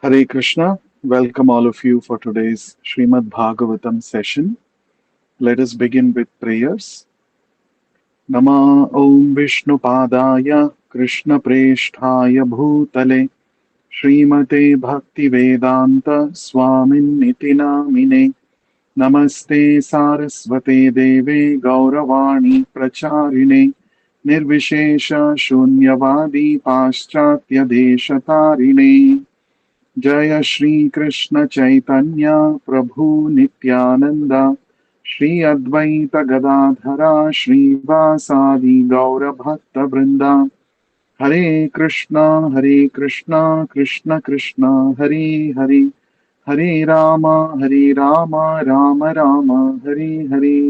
Hare Krishna. Welcome all of you for today's Srimad Bhagavatam session. Let us begin with prayers. Nama Om Vishnu Padaya Krishna Presthaya Bhutale Srimate Bhakti Vedanta Swamin Niti Namine Namaste Saraswate Deve Gauravani Pracharine Nirvishesha Shunyavadi Paschatya Deshatarine जय श्री कृष्ण चैतन्य प्रभु नित्यानंद श्री अद्वैत गदाधरा श्रीवासादि गौर भक्त वृंदा हरे कृष्णा कृष्ण कृष्ण हरे हरे हरे राम राम राम हरे हरे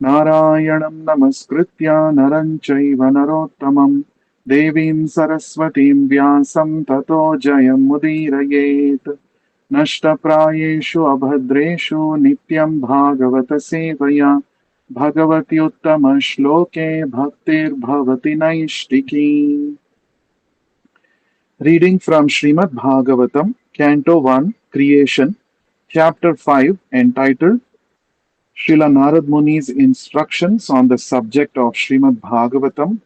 नारायणं नमस्कृत्य नरं चैव नरोत्तमं देवीं सरस्वतीं व्यासं ततो जयमुदीरयेत् नष्टप्रायेषु अभद्रेषु नित्यं भागवत सेवया भगवत्युत्तमश्लोके भक्तिर्भवति नैष्टिकी Reading from Srimad Bhagavatam, Canto 1, Creation, Chapter 5, entitled Srila Narad Muni's instructions on the subject of Srimad Bhagavatam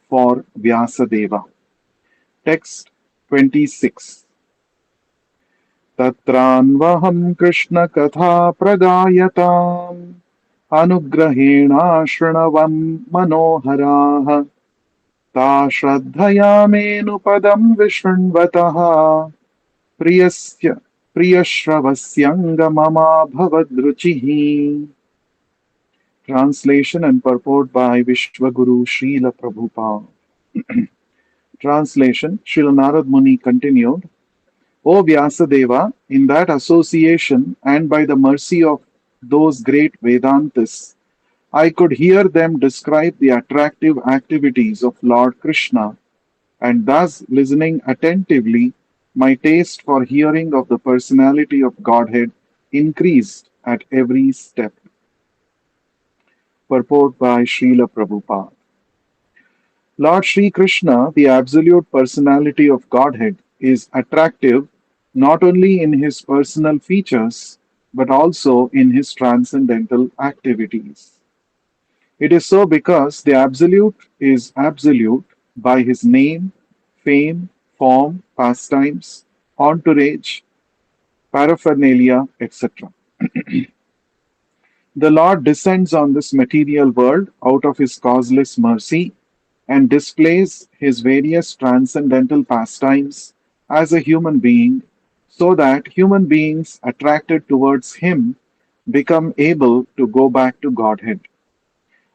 for Vyasadeva. Text 26. Tatranvaham Krishna Katha Pragayatam Anugrahena Shrinavam Manoharaha Ta Shraddhaya Menupadam Vishrinvataha Priyasya Priyashravasyanga Mama Bhavadruchihi. Translation and purport by Vishwaguru Srila Prabhupada. Translation Srila Narad Muni continued, O Vyasadeva, in that association and by the mercy of those great Vedantists, I could hear them describe the attractive activities of Lord Krishna, and thus listening attentively, my taste for hearing of the personality of Godhead increased at every step. Purport by Srila Prabhupada. Lord Sri Krishna, the absolute personality of Godhead, is attractive not only in his personal features but also in his transcendental activities. It is so because the Absolute is absolute by his name, fame, form, pastimes, entourage, paraphernalia, etc. The Lord descends on this material world out of his causeless mercy and displays his various transcendental pastimes as a human being so that human beings attracted towards him become able to go back to Godhead.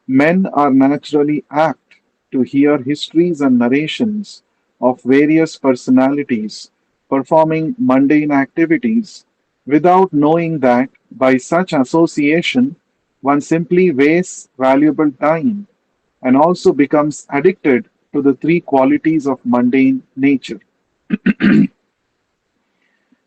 Men are naturally apt to hear histories and narrations of various personalities performing mundane activities without knowing that by such association one simply wastes valuable time and also becomes addicted to the three qualities of mundane nature.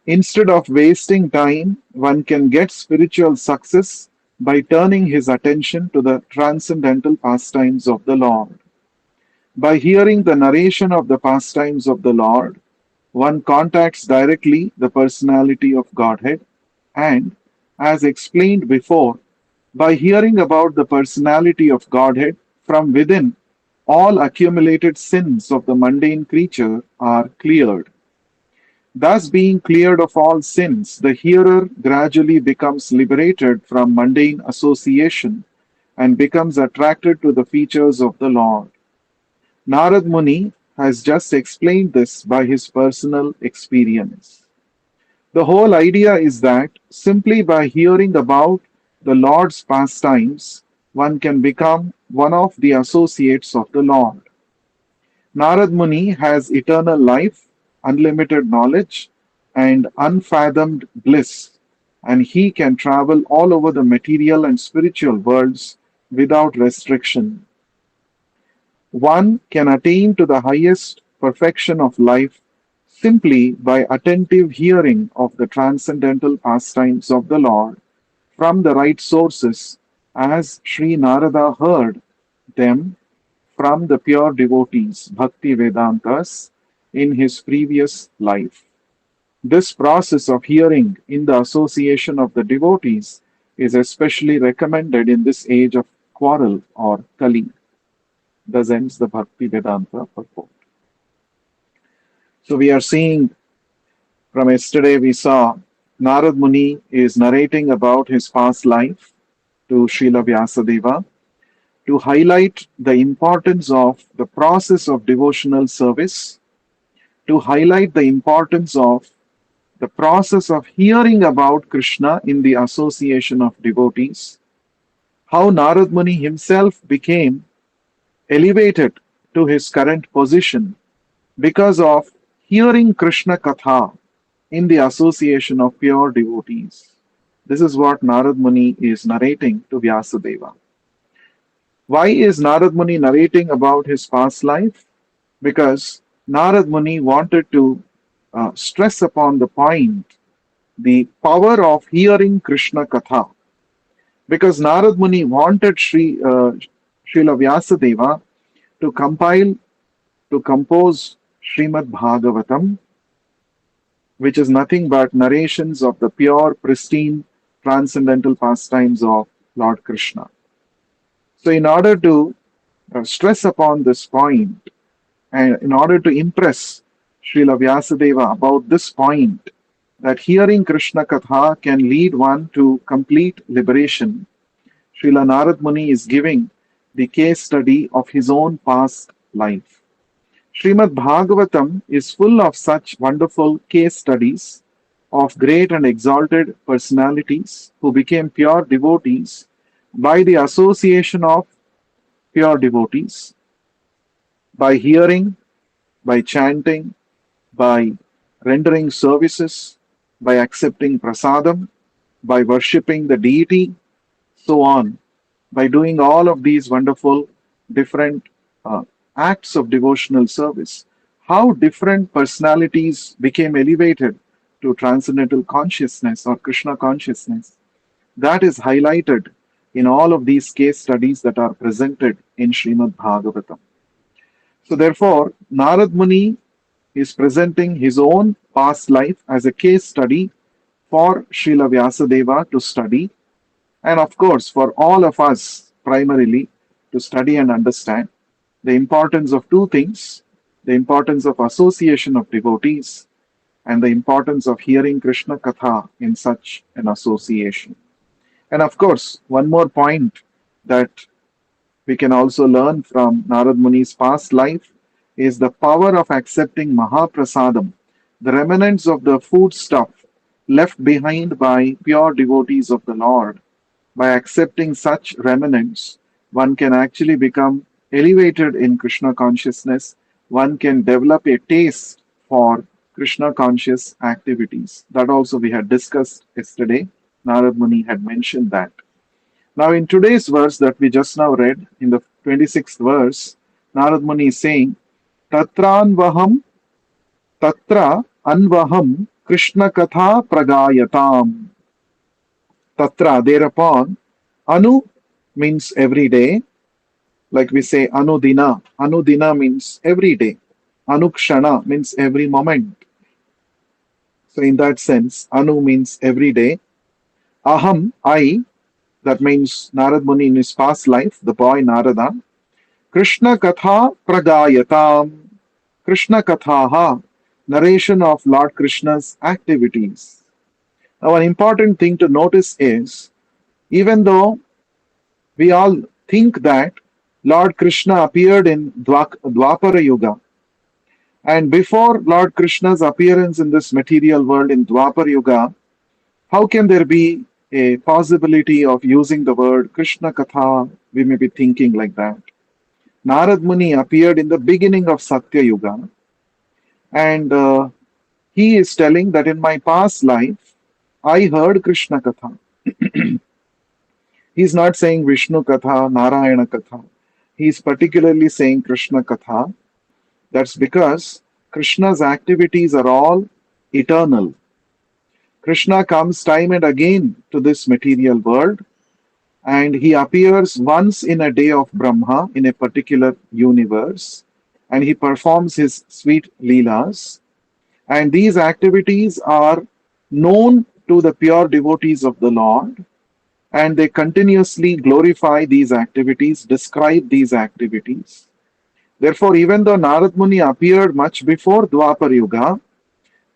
Instead of wasting time, one can get spiritual success by turning his attention to the transcendental pastimes of the Lord. By hearing the narration of the pastimes of the Lord, one contacts directly the personality of Godhead, and, as explained before, by hearing about the personality of Godhead from within, all accumulated sins of the mundane creature are cleared. Thus, being cleared of all sins, the hearer gradually becomes liberated from mundane association and becomes attracted to the features of the Lord. Narad Muni has just explained this by his personal experience. The whole idea is that simply by hearing about the Lord's pastimes, one can become one of the associates of the Lord. Narad Muni has eternal life, unlimited knowledge, and unfathomed bliss, and he can travel all over the material and spiritual worlds without restriction. One can attain to the highest perfection of life simply by attentive hearing of the transcendental pastimes of the Lord from the right sources, as Sri Narada heard them from the pure devotees, Bhakti Vedantas, in his previous life. This process of hearing in the association of the devotees is especially recommended in this age of quarrel or Kali. Thus ends the Bhakti Vedanta purport. So we are seeing from yesterday, we saw Narad Muni is narrating about his past life to Srila Vyasadeva to highlight the importance of the process of devotional service, to highlight the importance of the process of hearing about Krishna in the association of devotees, how Narad Muni himself became elevated to his current position because of hearing Krishna Katha in the association of pure devotees. This is what Narad Muni is narrating to Vyasadeva. Why is Narad Muni narrating about his past life? Because Narad Muni wanted to stress upon the point the power of hearing Krishna Katha. Because Narad Muni wanted Srila Vyasadeva to compose Srimad Bhagavatam, which is nothing but narrations of the pure, pristine, transcendental pastimes of Lord Krishna. So, in order to stress upon this point, and in order to impress Srila Vyasadeva about this point, that hearing Krishna Katha can lead one to complete liberation, Srila Narad Muni is giving the case study of his own past life. Srimad Bhagavatam is full of such wonderful case studies of great and exalted personalities who became pure devotees by the association of pure devotees, by hearing, by chanting, by rendering services, by accepting prasadam, by worshipping the deity, so on, by doing all of these wonderful different uh, acts of devotional service, how different personalities became elevated to transcendental consciousness or Krishna consciousness. That is highlighted in all of these case studies that are presented in Srimad Bhagavatam. So, therefore, Narad Muni is presenting his own past life as a case study for Srila Vyasadeva to study, and of course, for all of us primarily to study and understand the importance of two things: the importance of association of devotees and the importance of hearing Krishna Katha in such an association. And of course, one more point that we can also learn from Narad Muni's past life is the power of accepting Mahaprasadam, the remnants of the food stuff left behind by pure devotees of the Lord. By accepting such remnants, one can actually become elevated in Krishna consciousness. One can develop a taste for Krishna conscious activities. That also we had discussed yesterday. Narad Muni had mentioned that. Now, in today's verse that we just now read, in the 26th verse, Narad Muni is saying, Tatranvaham, Tatra Anvaham Krishna Katha Pragayatam. Tatra, thereupon, Anu means every day, like we say Anudina. Anudina means every day. Anukshana means every moment. So, in that sense, Anu means every day. Aham, I, that means Narad Muni in his past life, the boy Narada. Krishna Katha Pragayatam. Krishna Kathaha, narration of Lord Krishna's activities. Now, an important thing to notice is, even though we all think that Lord Krishna appeared in Dwapara Yuga, and before Lord Krishna's appearance in this material world in Dwapara Yuga, how can there be a possibility of using the word Krishna Katha? We may be thinking like that. Narad Muni appeared in the beginning of Satya Yuga, and he is telling that in my past life, I heard Krishna Katha. He's not saying Vishnu Katha, Narayana Katha. He's particularly saying Krishna Katha. That's because Krishna's activities are all eternal. Krishna comes time and again to this material world, and he appears once in a day of Brahma in a particular universe, and he performs his sweet leelas. And these activities are known to the pure devotees of the Lord, and they continuously glorify these activities, describe these activities. Therefore, even though Narad Muni appeared much before Dwapar Yuga,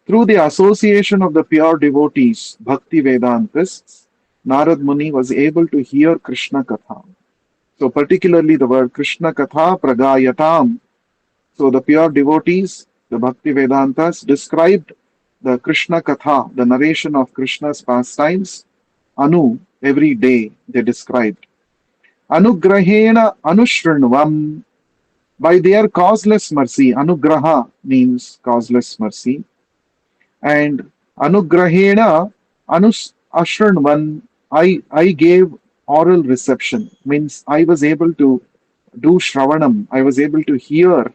through the association of the pure devotees, Bhakti Vedantists, Narad Muni was able to hear Krishna Katha. So, particularly the word Krishna Katha Pragayatam. So, the pure devotees, the Bhakti Vedantas, described the Krishna Katha, the narration of Krishna's pastimes, Anu, every day they described. Anugrahena Anushrunvam, by their causeless mercy. Anugraha means causeless mercy. And Anugrahena Ashranvan, I gave oral reception, means I was able to do Shravanam, I was able to hear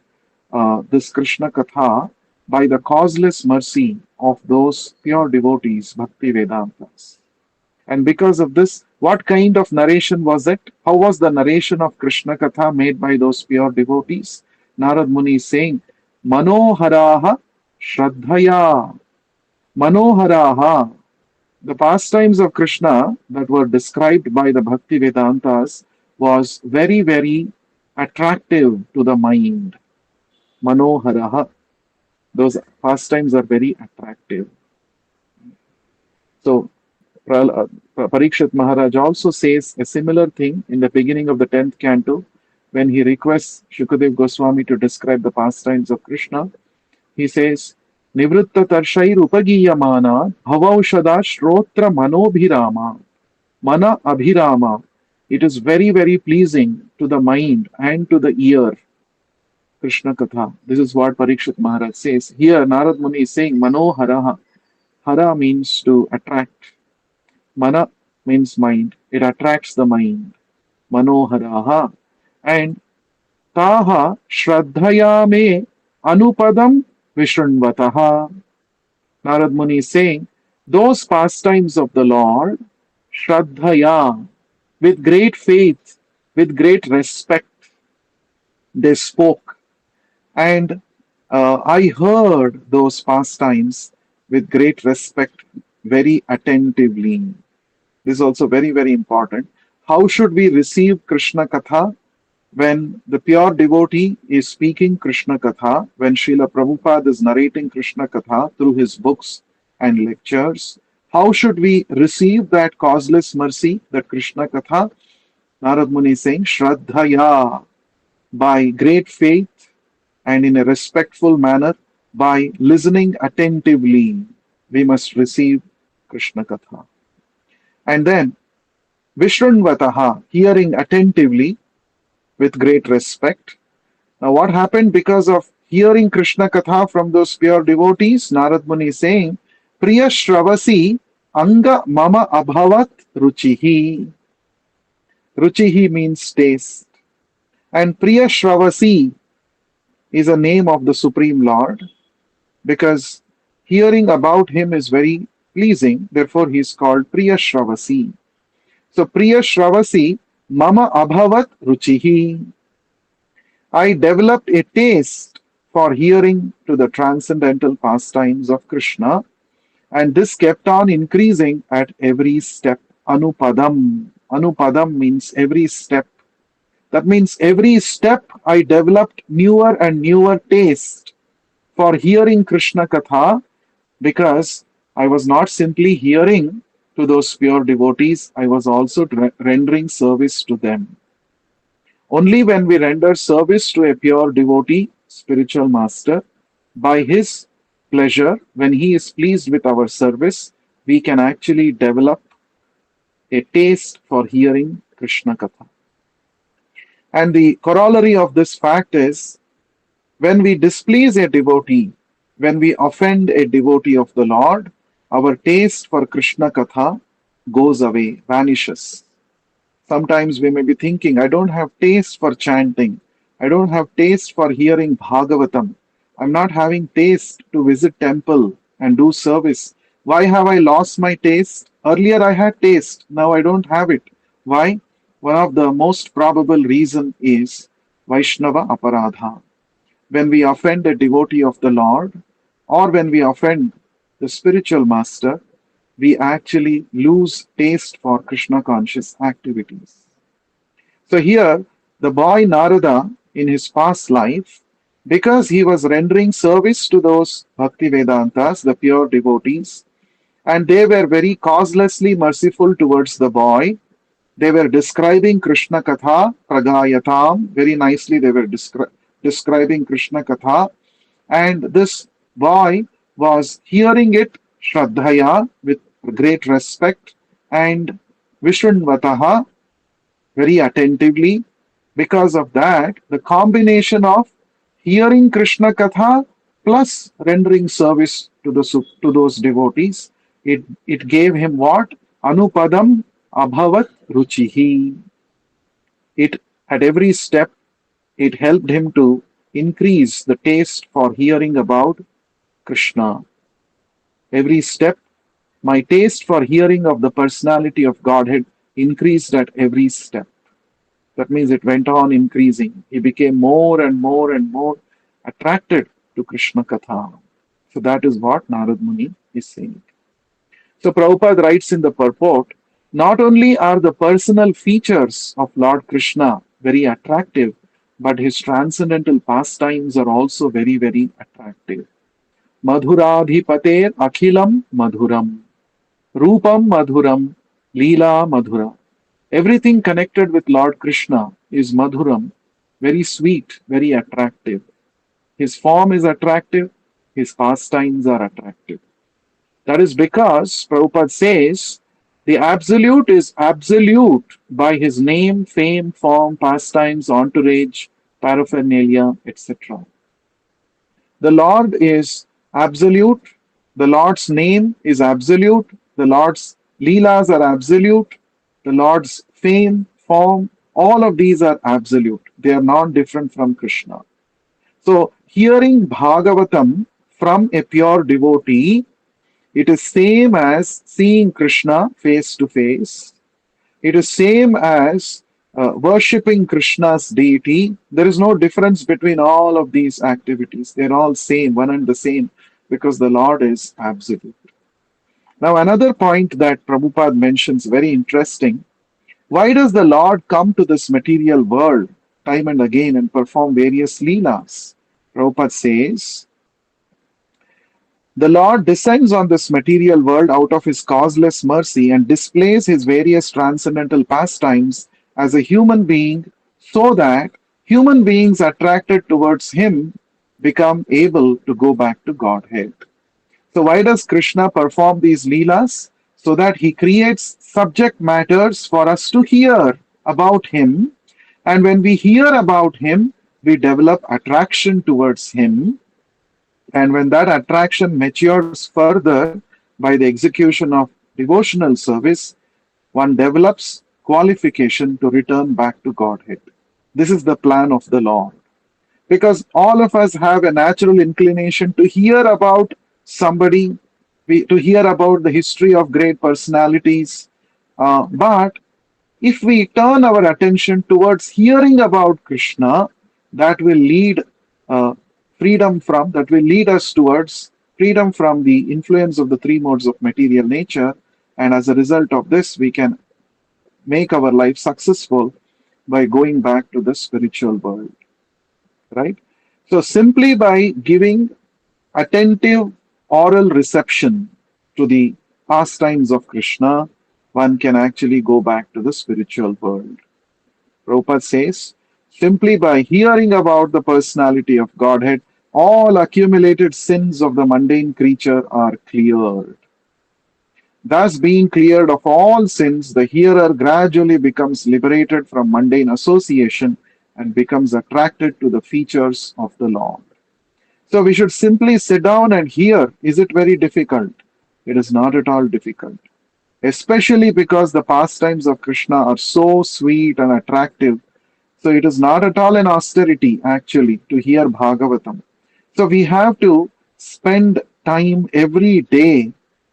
this Krishna Katha by the causeless mercy of those pure devotees, Bhakti Vedantas. And because of this, what kind of narration was it? How was the narration of Krishna Katha made by those pure devotees? Narad Muni is saying, Manoharaha Shraddhaya. Manoharaha. The pastimes of Krishna that were described by the Bhakti Vedantas was very, very attractive to the mind. Manoharaha. Those pastimes are very attractive. So, Parikshit Maharaj also says a similar thing in the beginning of the 10th canto when he requests Shukadev Goswami to describe the pastimes of Krishna. He says, Nivritta Tarshair Upagiyamana Bhavaushada Shrotra Manobhirama Mana Abhirama. It is very, very pleasing to the mind and to the ear. Krishna Katha. This is what Parikshit Maharaj says. Here, Narad Muni is saying Manoharaha. Hara means to attract. Mana means mind. It attracts the mind. Manoharaha. And Taha Shraddhaya me Anupadam Vishrunvataha. Narad Muni is saying, those pastimes of the Lord, Shraddhaya, with great faith, with great respect, they spoke. And I heard those pastimes with great respect, very attentively. This is also very, very important. How should we receive Krishna Katha? When the pure devotee is speaking Krishna Katha, when Srila Prabhupada is narrating Krishna Katha through his books and lectures, how should we receive that causeless mercy, that Krishna Katha? Narad Muni is saying, Shraddhaya, by great faith and in a respectful manner, by listening attentively, we must receive Krishna Katha. And then, Vishrunvataha, hearing attentively with great respect. Now, what happened because of hearing Krishna Katha from those pure devotees? Narad Muni is saying, Priya Shravasi Anga Mama Abhavat Ruchihi. Ruchihi means taste. And Priya Shravasi is a name of the Supreme Lord because hearing about him is very pleasing. Therefore, he is called Priya Shravasi. So, Priya Shravasi Mama Abhavat Ruchihi. I developed a taste for hearing to the transcendental pastimes of Krishna, and this kept on increasing at every step. Anupadam. Anupadam means every step. That means every step I developed newer and newer taste for hearing Krishna Katha because I was not simply hearing to those pure devotees, I was also rendering service to them. Only when we render service to a pure devotee, spiritual master, by his pleasure, when he is pleased with our service, we can actually develop a taste for hearing Krishna Katha. And the corollary of this fact is when we displease a devotee, when we offend a devotee of the Lord, our taste for Krishna Katha goes away, vanishes. Sometimes we may be thinking, I don't have taste for chanting. I don't have taste for hearing Bhagavatam. I'm not having taste to visit temple and do service. Why have I lost my taste? Earlier I had taste, now I don't have it. Why? One of the most probable reason is Vaishnava Aparadha. When we offend a devotee of the Lord, or when we offend the spiritual master, we actually lose taste for Krishna conscious activities. So here, the boy Narada, in his past life, because he was rendering service to those Bhakti Vedantas, the pure devotees, and they were very causelessly merciful towards the boy. They were describing Krishna Katha, Pragayatam, very nicely they were describing Krishna Katha, and this boy was hearing it Shraddhaya with great respect and Vishunvataha very attentively. Because of that, the combination of hearing Krishna Katha plus rendering service to to those devotees, it gave him what? Anupadam Abhavat Ruchihi. It at every step it helped him to increase the taste for hearing about Krishna. Every step, my taste for hearing of the personality of Godhead increased at every step. That means it went on increasing. He became more and more and more attracted to Krishna Katha. So that is what Narad Muni is saying. So Prabhupada writes in the purport, not only are the personal features of Lord Krishna very attractive, but his transcendental pastimes are also very, very attractive. Madhuradhipater akhilam madhuram. Rupam madhuram. Leela madhura. Everything connected with Lord Krishna is madhuram, very sweet, very attractive. His form is attractive, his pastimes are attractive. That is because Prabhupada says the absolute is absolute by his name, fame, form, pastimes, entourage, paraphernalia, etc. The Lord is absolute, the Lord's name is absolute, the Lord's leelas are absolute, the Lord's fame, form, all of these are absolute. They are not different from Krishna. So, hearing Bhagavatam from a pure devotee, it is same as seeing Krishna face to face. It is same as worshipping Krishna's deity. There is no difference between all of these activities. They're all same, one and the same, because the Lord is absolute. Now, another point that Prabhupada mentions, very interesting. Why does the Lord come to this material world time and again and perform various leelas? Prabhupada says, the Lord descends on this material world out of his causeless mercy and displays his various transcendental pastimes as a human being so that human beings attracted towards him become able to go back to Godhead. So, why does Krishna perform these leelas? So that he creates subject matters for us to hear about him. And when we hear about him, we develop attraction towards him. And when that attraction matures further by the execution of devotional service, one develops qualification to return back to Godhead. This is the plan of the Lord. Because all of us have a natural inclination to hear about somebody, to hear about the history of great personalities. But if we turn our attention towards hearing about Krishna, that will lead uh, that will lead us towards freedom from the influence of the three modes of material nature. And as a result of this, we can make our life successful by going back to the spiritual world, right? So, simply by giving attentive oral reception to the pastimes of Krishna, one can actually go back to the spiritual world. Prabhupada says, simply by hearing about the personality of Godhead, all accumulated sins of the mundane creature are cleared. Thus, being cleared of all sins, the hearer gradually becomes liberated from mundane association and becomes attracted to the features of the Lord. So, we should simply sit down and hear. Is it very difficult? It is not at all difficult, especially because the pastimes of Krishna are so sweet and attractive. So it is not at all an austerity actually to hear Bhagavatam. So we have to spend time every day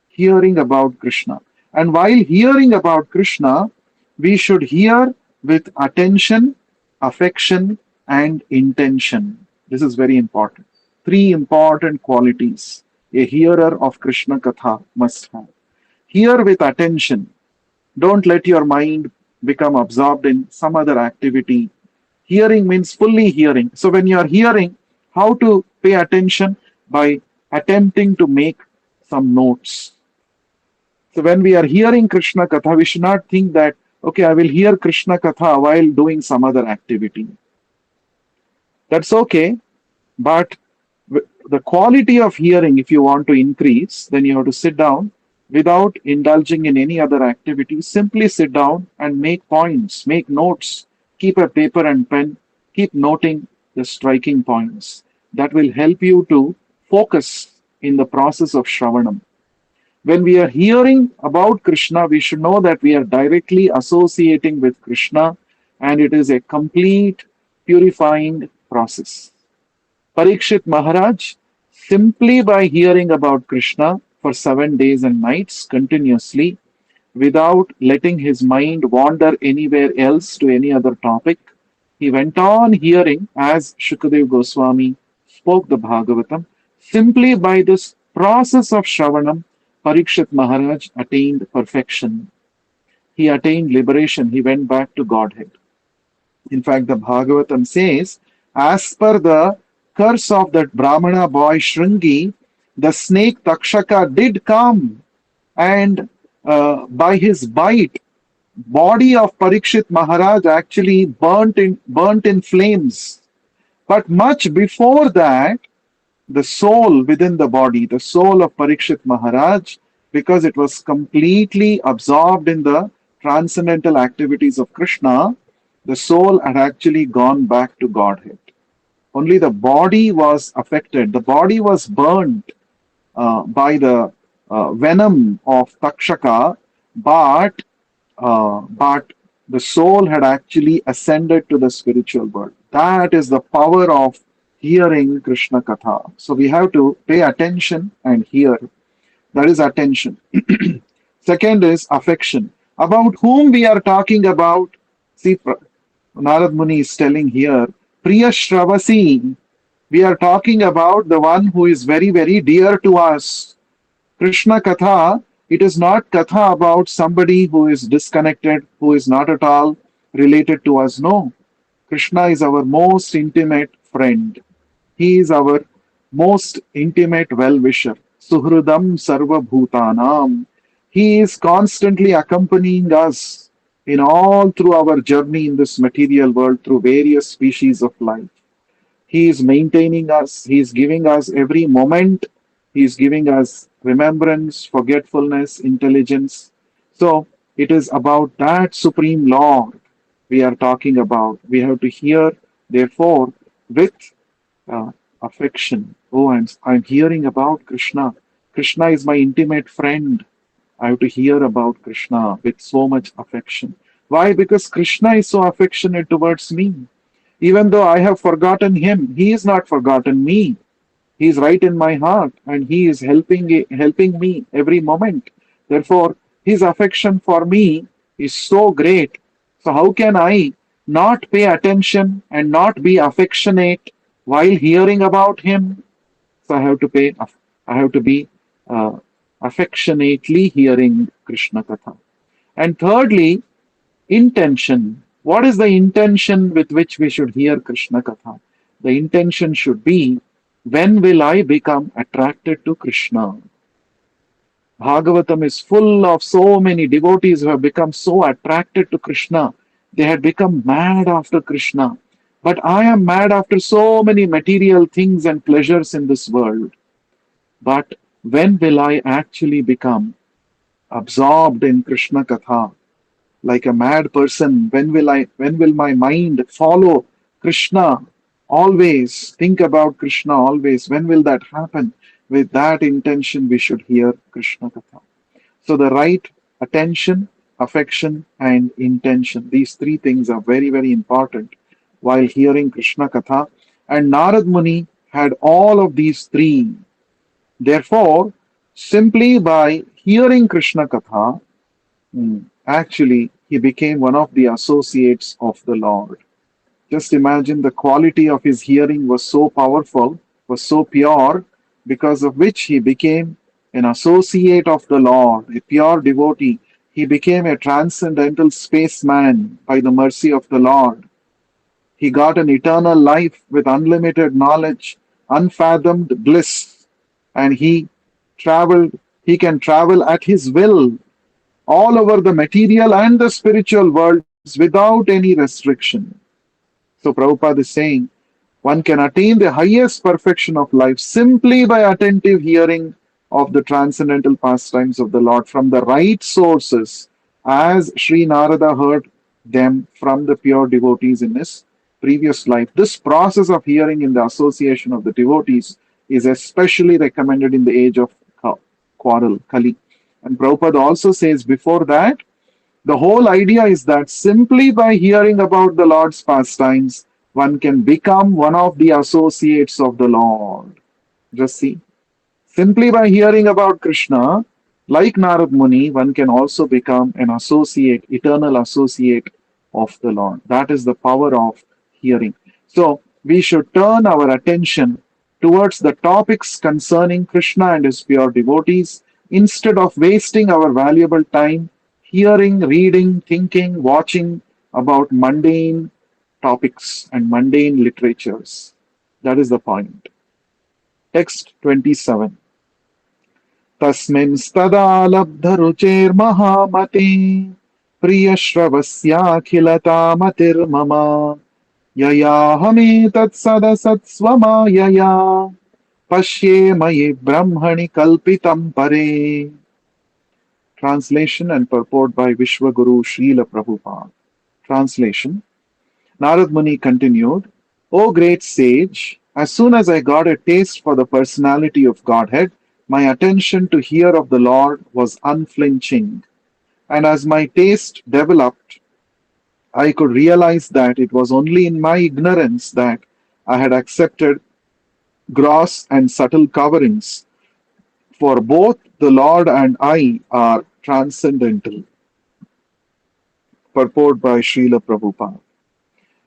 hearing about Krishna. And while hearing about Krishna, we should hear with attention, affection, and intention. This is very important. Three important qualities. a hearer of Krishna Katha must have. Hear with attention. Don't let your mind become absorbed in some other activity. Hearing means fully hearing. So when you are hearing, how to pay attention? By attempting to make some notes. So when we are hearing Krishna Katha, we should not think that, okay, I will hear Krishna Katha while doing some other activity. That's okay, but the quality of hearing, if you want to increase, then you have to sit down without indulging in any other activity. Simply sit down and make points, make notes, keep a paper and pen, keep noting the striking points. That will help you to focus in the process of Shravanam. When we are hearing about Krishna, we should know that we are directly associating with Krishna, and it is a complete purifying process. Parikshit Maharaj, simply by hearing about Krishna for 7 days and nights continuously, without letting his mind wander anywhere else to any other topic, he went on hearing as Shukadev Goswami spoke the Bhagavatam. Simply by this process of Shravanam, Parikshit Maharaj attained perfection. He attained liberation. He went back to Godhead. In fact, the Bhagavatam says, as per the curse of that Brahmana boy Shringi, the snake Takshaka did come, and by his bite, body of Parikshit Maharaj actually burnt in flames. But much before that, the soul within the body, the soul of Parikshit Maharaj, because it was completely absorbed in the transcendental activities of Krishna, the soul had actually gone back to Godhead. Only the body was affected. The body was burnt by the venom of Takshaka, but but the soul had actually ascended to the spiritual world. That is the power of hearing Krishna Katha. So we have to pay attention and hear. That is attention. Second is affection. About whom we are talking about? See, Narad Muni is telling here, Priya Shravasi. We are talking about the one who is very, very dear to us. Krishna Katha, it is not Katha about somebody who is disconnected, who is not at all related to us. No. Krishna is our most intimate friend. He is our most intimate well wisher. Suhrudam Sarva Bhutanam. He is constantly accompanying us in all through our journey in this material world through various species of life. He is maintaining us. He is giving us every moment. He is giving us remembrance, forgetfulness, intelligence. So it is about that Supreme Lord we are talking about. We have to hear, therefore, with uh, affection. Oh, I'm hearing about Krishna. Krishna is my intimate friend. I have to hear about Krishna with so much affection. Why? Because Krishna is so affectionate towards me. Even though I have forgotten him, he is not forgotten me. He is right in my heart and he is helping me every moment. Therefore, his affection for me is so great. So, how can I not pay attention and not be affectionate while hearing about him? So, I have to be uh, affectionately hearing Krishna Katha. And thirdly, intention. What is the intention with which we should hear Krishna Katha? The intention should be, when will I become attracted to Krishna? Bhagavatam is full of so many devotees who have become so attracted to Krishna. They had become mad after Krishna. But I am mad after so many material things and pleasures in this world. But when will I actually become absorbed in Krishna Katha? Like a mad person, when will my mind follow Krishna always, think about Krishna always? When will that happen? With that intention, we should hear Krishna Katha. So the right attention, affection, and intention. These three things are very, very important while hearing Krishna Katha. And Narad Muni had all of these three. Therefore, simply by hearing Krishna Katha, actually, he became one of the associates of the Lord. Just imagine the quality of his hearing was so powerful, was so pure, because of which he became an associate of the Lord, a pure devotee. He became a transcendental spaceman by the mercy of the Lord. He got an eternal life with unlimited knowledge, unfathomed bliss, and traveled, he can travel at his will all over the material and the spiritual worlds without any restriction. So Prabhupada is saying one can attain the highest perfection of life simply by attentive hearing of the transcendental pastimes of the Lord from the right sources, as Sri Narada heard them from the pure devotees in his previous life. This process of hearing in the association of the devotees is especially recommended in the age of quarrel, Kali. And Prabhupada also says before that, the whole idea is that simply by hearing about the Lord's pastimes, one can become one of the associates of the Lord. Just see. Simply by hearing about Krishna, like Narad Muni, one can also become an associate, eternal associate of the Lord. That is the power of hearing. So we should turn our attention towards the topics concerning Krishna and his pure devotees instead of wasting our valuable time hearing, reading, thinking, watching about mundane topics and mundane literatures. That is the point. Text 27. तस्मिंस्तदा लब्धरुचेर्महामते प्रियश्रवस्याखिलतामतिर्मम ययाहमेतत्सदसत्स्वमायया पश्ये मयि ब्रह्मणि कल्पितं परे. Translation and purport by Vishwaguru Srila Prabhupada. Translation. Narad Muni continued, O great sage, as soon as I got a taste for the personality of Godhead, my attention to hear of the Lord was unflinching. And as my taste developed, I could realize that it was only in my ignorance that I had accepted gross and subtle coverings, for both the Lord and I are transcendental. Purport by Srila Prabhupada.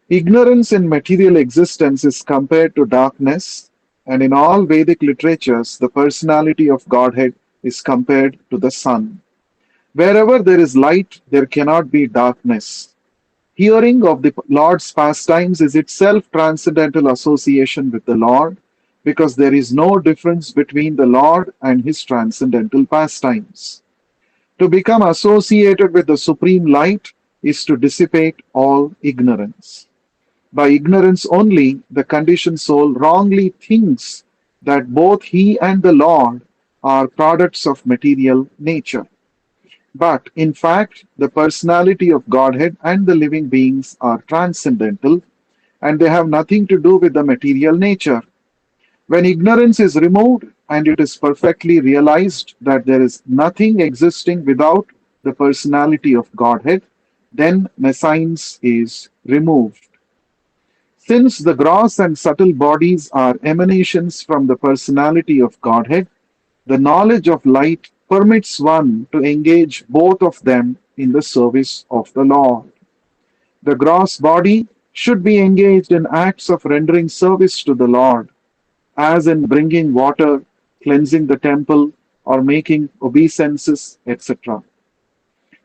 Ignorance in material existence is compared to darkness, and in all Vedic literatures, the personality of Godhead is compared to the sun. Wherever there is light, there cannot be darkness. Hearing of the Lord's pastimes is itself transcendental association with the Lord, because there is no difference between the Lord and his transcendental pastimes. To become associated with the supreme light is to dissipate all ignorance. By ignorance only, the conditioned soul wrongly thinks that both he and the Lord are products of material nature. But in fact, the personality of Godhead and the living beings are transcendental, and they have nothing to do with the material nature. When ignorance is removed and it is perfectly realized that there is nothing existing without the personality of Godhead, then nescience is removed. Since the gross and subtle bodies are emanations from the personality of Godhead, the knowledge of light permits one to engage both of them in the service of the Lord. The gross body should be engaged in acts of rendering service to the Lord, as in bringing water, cleansing the temple, or making obeisances, etc.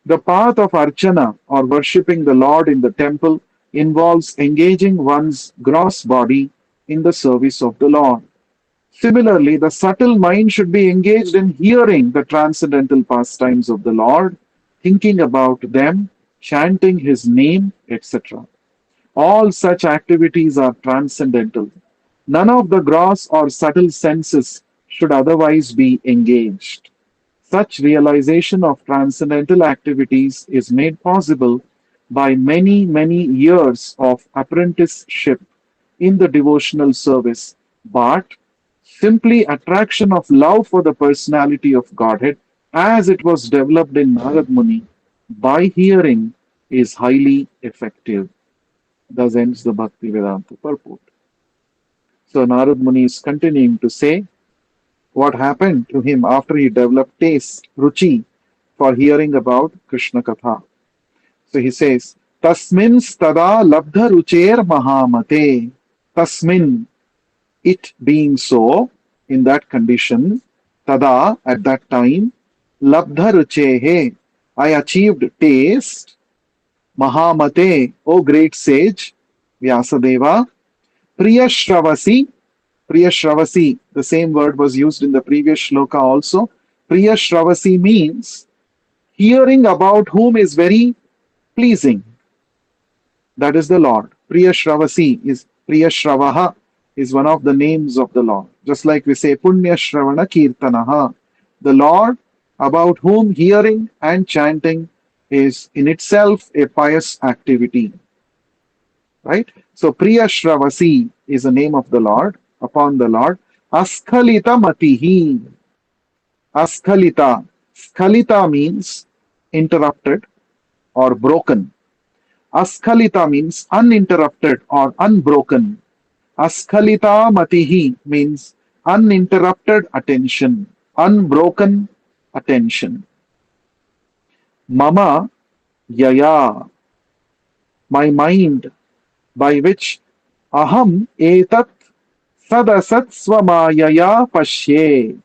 The path of archana, or worshipping the Lord in the temple, involves engaging one's gross body in the service of the Lord. Similarly, the subtle mind should be engaged in hearing the transcendental pastimes of the Lord, thinking about them, chanting his name, etc. All such activities are transcendental. None of the gross or subtle senses should otherwise be engaged. Such realization of transcendental activities is made possible by many, many years of apprenticeship in the devotional service, but simply attraction of love for the personality of Godhead, as it was developed in Narad Muni, by hearing is highly effective. Thus ends the Bhakti Vedanta purport. So Narad Muni is continuing to say what happened to him after he developed taste, ruchi, for hearing about Krishna Katha. So he says, Tasmin stada labdha rucher mahamate. Tasmin, it being so, in that condition, tada, at that time, labdha ruchehe, I achieved taste, mahamate, O great sage, Vyasadeva, priyashravasi, priyashravasi, the same word was used in the previous shloka also. Priyashravasi means hearing about whom is very pleasing. That is the Lord. Priyashravasi is Priyashravaha is one of the names of the Lord. Just like we say Punya Shravana Kirtanaha. The Lord about whom hearing and chanting is in itself a pious activity. Right? So Priyashravasi is the name of the Lord, upon the Lord. Askhalita Matihi. Askhalita. Skhalita means interrupted or broken. Askhalita means uninterrupted or unbroken. Askhalita matihi means uninterrupted attention, unbroken attention. Mama yaya, my mind, by which aham etat sadasat swamayaya pashye.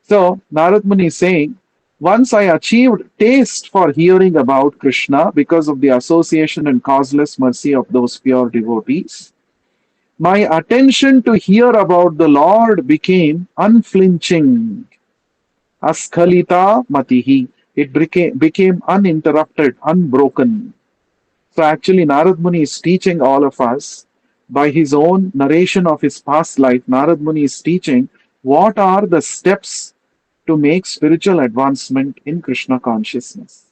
So, Narad Muni is saying, once I achieved taste for hearing about Krishna because of the association and causeless mercy of those pure devotees, my attention to hear about the Lord became unflinching. Askhalita matihi. It became uninterrupted, unbroken. So actually, Narad Muni is teaching all of us by his own narration of his past life. Narad Muni is teaching what are the steps to make spiritual advancement in Krishna consciousness.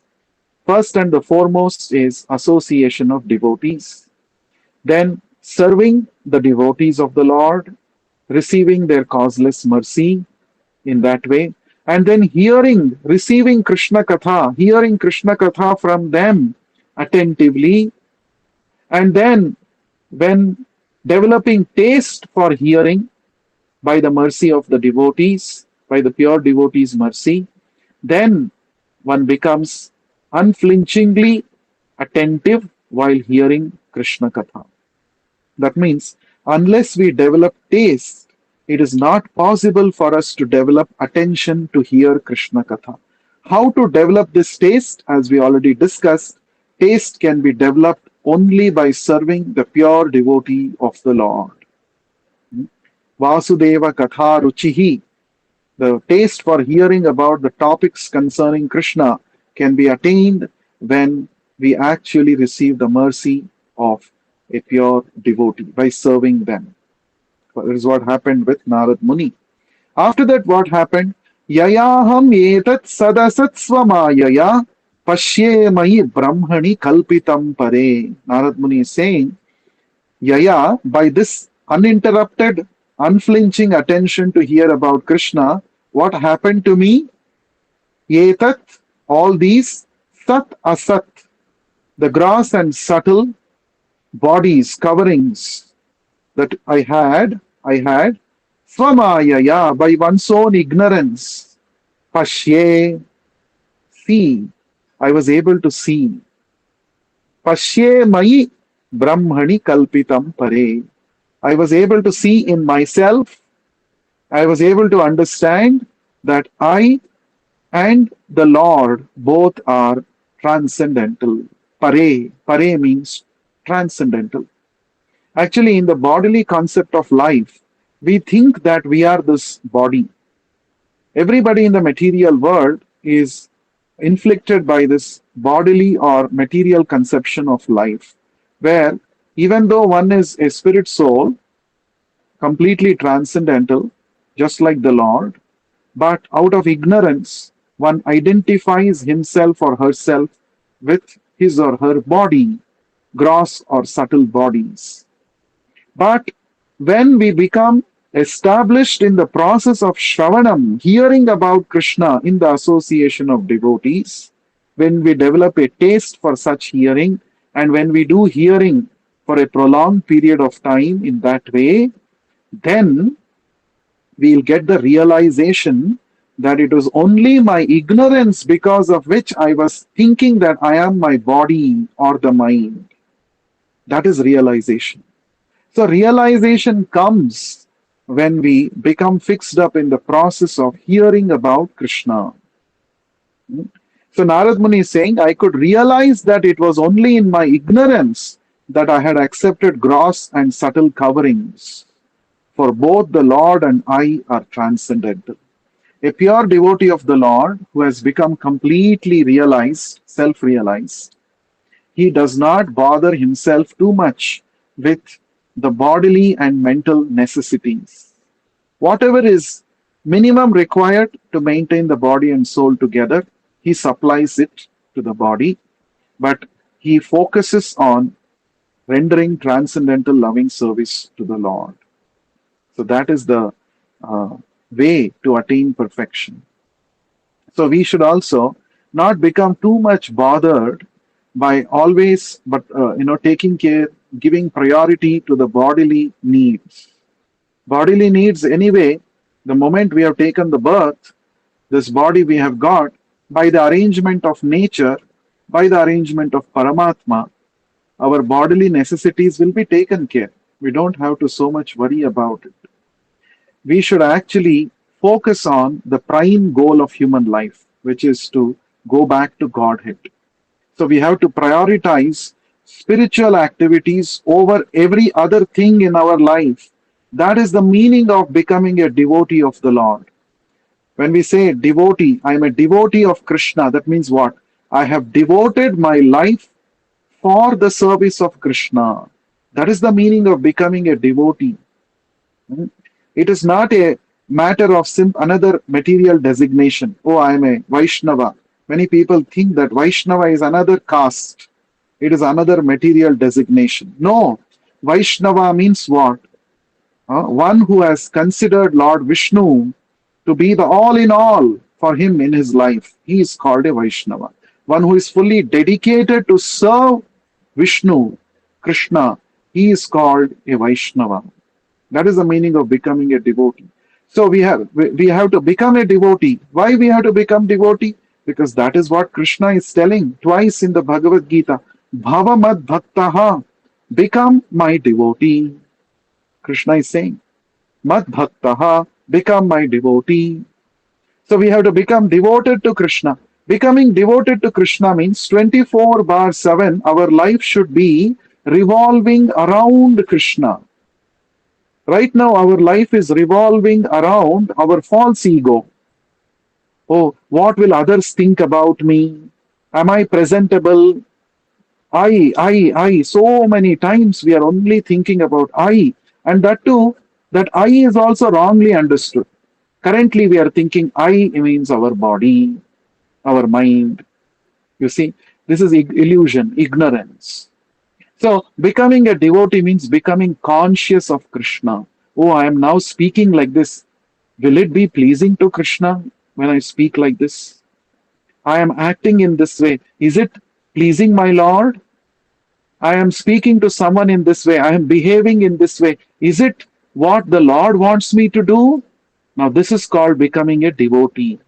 First and the foremost is association of devotees, then serving the devotees of the Lord, receiving their causeless mercy in that way, and then receiving hearing Krishna Katha from them attentively, and then when developing taste for hearing by the mercy of the devotees, by the pure devotees' mercy, then one becomes unflinchingly attentive while hearing Krishna Katha. That means, unless we develop taste, it is not possible for us to develop attention to hear Krishna Katha. How to develop this taste? As we already discussed, taste can be developed only by serving the pure devotee of the Lord. Vasudeva Katha Ruchihi, the taste for hearing about the topics concerning Krishna can be attained when we actually receive the mercy of a pure devotee by serving them. That is what happened with Narad Muni. After that, what happened? Yayaham etat sadasat swamayaya pashye mai brahmani kalpitam pare. Narad Muni is saying, Yaya, by this uninterrupted, unflinching attention to hear about Krishna, what happened to me? Etat, all these, sat asat, the gross and subtle bodies, coverings that I had, swamayaya, by one's own ignorance, pashye, see, I was able to see. Pashye mai brahmani kalpitam pare. I was able to see in myself, I was able to understand that I and the Lord both are transcendental. Pare means transcendental. Actually, in the bodily concept of life, we think that we are this body. Everybody in the material world is inflicted by this bodily or material conception of life, where even though one is a spirit soul, completely transcendental, just like the Lord, but out of ignorance, one identifies himself or herself with his or her body, gross or subtle bodies. But when we become established in the process of Shravanam, hearing about Krishna in the association of devotees, when we develop a taste for such hearing, and when we do hearing for a prolonged period of time in that way, then we'll get the realization that it was only my ignorance because of which I was thinking that I am my body or the mind. That is realization. So realization comes when we become fixed up in the process of hearing about Krishna. So Narad Muni is saying, I could realize that it was only in my ignorance that I had accepted gross and subtle coverings, for both the Lord and I are transcendental. A pure devotee of the Lord who has become completely realized, self realized, he does not bother himself too much with the bodily and mental necessities. Whatever is minimum required to maintain the body and soul together, he supplies it to the body, but he focuses on rendering transcendental loving service to the Lord. So that is the uh, way to attain perfection. So we should also not become too much bothered by always, but taking care, giving priority to the bodily needs. Bodily needs, anyway, the moment we have taken the birth, this body we have got, by the arrangement of nature, by the arrangement of Paramatma, our bodily necessities will be taken care. We don't have to so much worry about it. We should actually focus on the prime goal of human life, which is to go back to Godhead. So we have to prioritize spiritual activities over every other thing in our life. That is the meaning of becoming a devotee of the Lord. When we say devotee, I am a devotee of Krishna, that means what? I have devoted my life for the service of Krishna. That is the meaning of becoming a devotee. Hmm? It is not a matter of another material designation. Oh, I am a Vaishnava. Many people think that Vaishnava is another caste. It is another material designation. No, Vaishnava means what? One who has considered Lord Vishnu to be the all in all for him in his life. He is called a Vaishnava. One who is fully dedicated to serve Vishnu, Krishna, he is called a Vaishnava. That is the meaning of becoming a devotee. So we have to become a devotee. Why we have to become devotee? Because that is what Krishna is telling twice in the Bhagavad Gita. Bhava mad bhaktaha, become my devotee. Krishna is saying, mad bhaktaha, become my devotee. So we have to become devoted to Krishna. Becoming devoted to Krishna means 24 bar 7, our life should be revolving around Krishna. Right now, our life is revolving around our false ego. Oh, what will others think about me? Am I presentable? I. So many times we are only thinking about I. And that too, that I is also wrongly understood. Currently, we are thinking I means our body, our mind. You see, this is illusion, ignorance. So, becoming a devotee means becoming conscious of Krishna. Oh, I am now speaking like this. Will it be pleasing to Krishna when I speak like this? I am acting in this way. Is it pleasing my Lord? I am speaking to someone in this way. I am behaving in this way. Is it what the Lord wants me to do? Now, this is called becoming a devotee.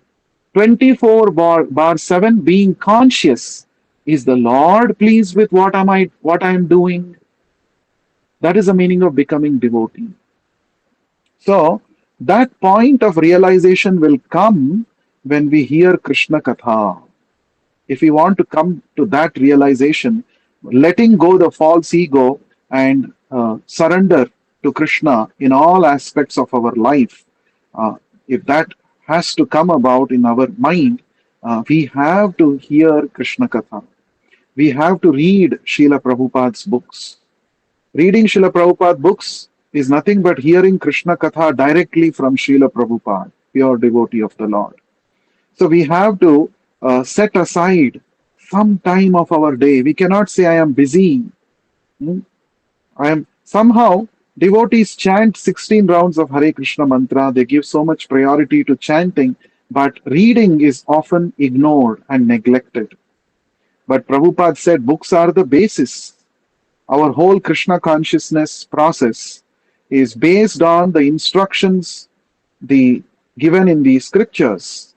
24 bar 7, being conscious. Is the Lord pleased with what I am doing? That is the meaning of becoming devotee. So that point of realization will come when we hear Krishna Katha. If we want to come to that realization, letting go the false ego and surrender to Krishna in all aspects of our life, if that has to come about in our mind, we have to hear Krishna Katha. We have to read Srila Prabhupada's books. Reading Srila Prabhupada books is nothing but hearing Krishna Katha directly from Srila Prabhupada, pure devotee of the Lord. So we have to set aside some time of our day. We cannot say, I am busy. I am somehow, devotees chant 16 rounds of Hare Krishna mantra. They give so much priority to chanting, but reading is often ignored and neglected. But Prabhupada said books are the basis. Our whole Krishna consciousness process is based on the instructions given in the scriptures.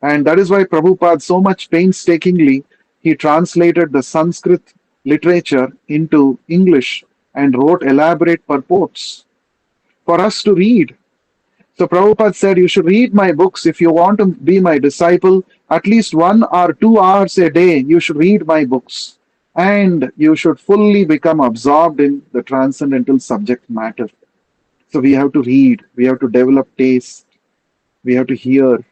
And that is why Prabhupada so much painstakingly he translated the Sanskrit literature into English and wrote elaborate purports. for us to read. So Prabhupada said, you should read my books. If you want to be my disciple, at least 1 or 2 hours a day, you should read my books. And you should fully become absorbed in the transcendental subject matter. So we have to read, we have to develop taste, we have to hear.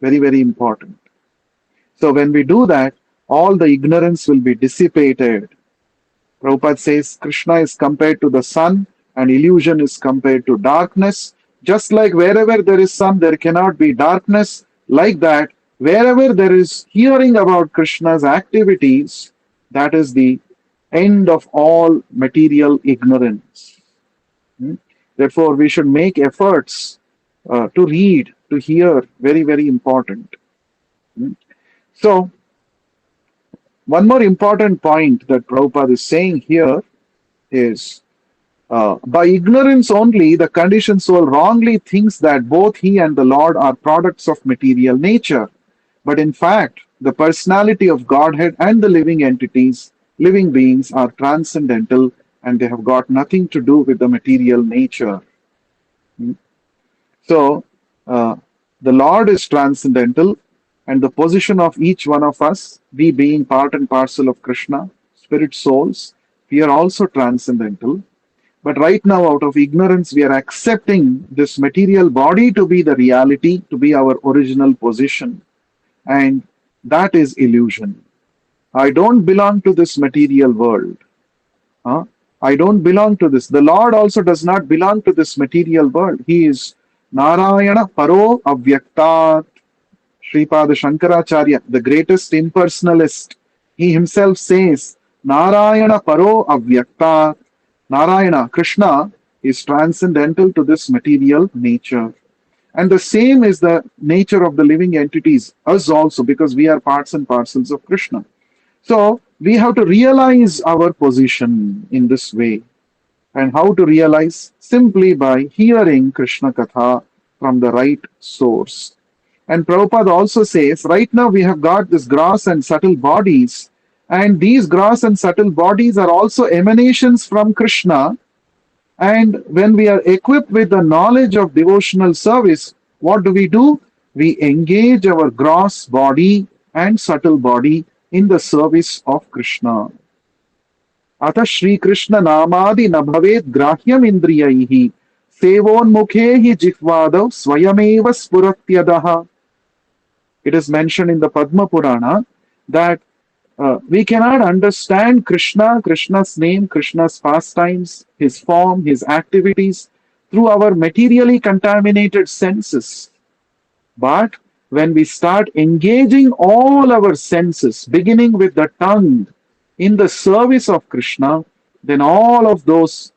Very, very important. So when we do that, all the ignorance will be dissipated. Prabhupada says Krishna is compared to the sun and illusion is compared to darkness. Just like wherever there is sun, there cannot be darkness. Like that, wherever there is hearing about Krishna's activities, that is the end of all material ignorance. Hmm? Therefore, we should make efforts to read, to hear, very, very important. Hmm? So, one more important point that Prabhupada is saying here is by ignorance only, the conditioned soul wrongly thinks that both he and the Lord are products of material nature. But in fact, the personality of Godhead and the living entities, living beings, are transcendental and they have got nothing to do with the material nature. Hmm? So, uh, the Lord is transcendental, and the position of each one of us, we being part and parcel of Krishna, spirit souls, we are also transcendental. But right now, out of ignorance, we are accepting this material body to be the reality, to be our original position. And that is illusion. I don't belong to this material world. Huh? I don't belong to this. The Lord also does not belong to this material world. He is Narayana Paro Avyaktat. Sripada Shankaracharya, the greatest impersonalist, he himself says, Narayana Paro Avyaktat. Narayana, Krishna, is transcendental to this material nature. And the same is the nature of the living entities, us also, because we are parts and parcels of Krishna. So we have to realize our position in this way. And how to realize? Simply by hearing Krishna Katha from the right source. And Prabhupada also says, right now we have got this gross and subtle bodies, and these gross and subtle bodies are also emanations from Krishna. And when we are equipped with the knowledge of devotional service, what do? We engage our gross body and subtle body in the service of Krishna. Atha Shri Krishna Namadi Nabhavet Grahyam Indriyaihi Sevonmukhehi Jihvadav Swayameva Spuratyadaha. It is mentioned in the Padma Purana that we cannot understand Krishna, Krishna's name, Krishna's pastimes, his form, his activities through our materially contaminated senses. But when we start engaging all our senses, beginning with the tongue, in the service of Krishna, then all of those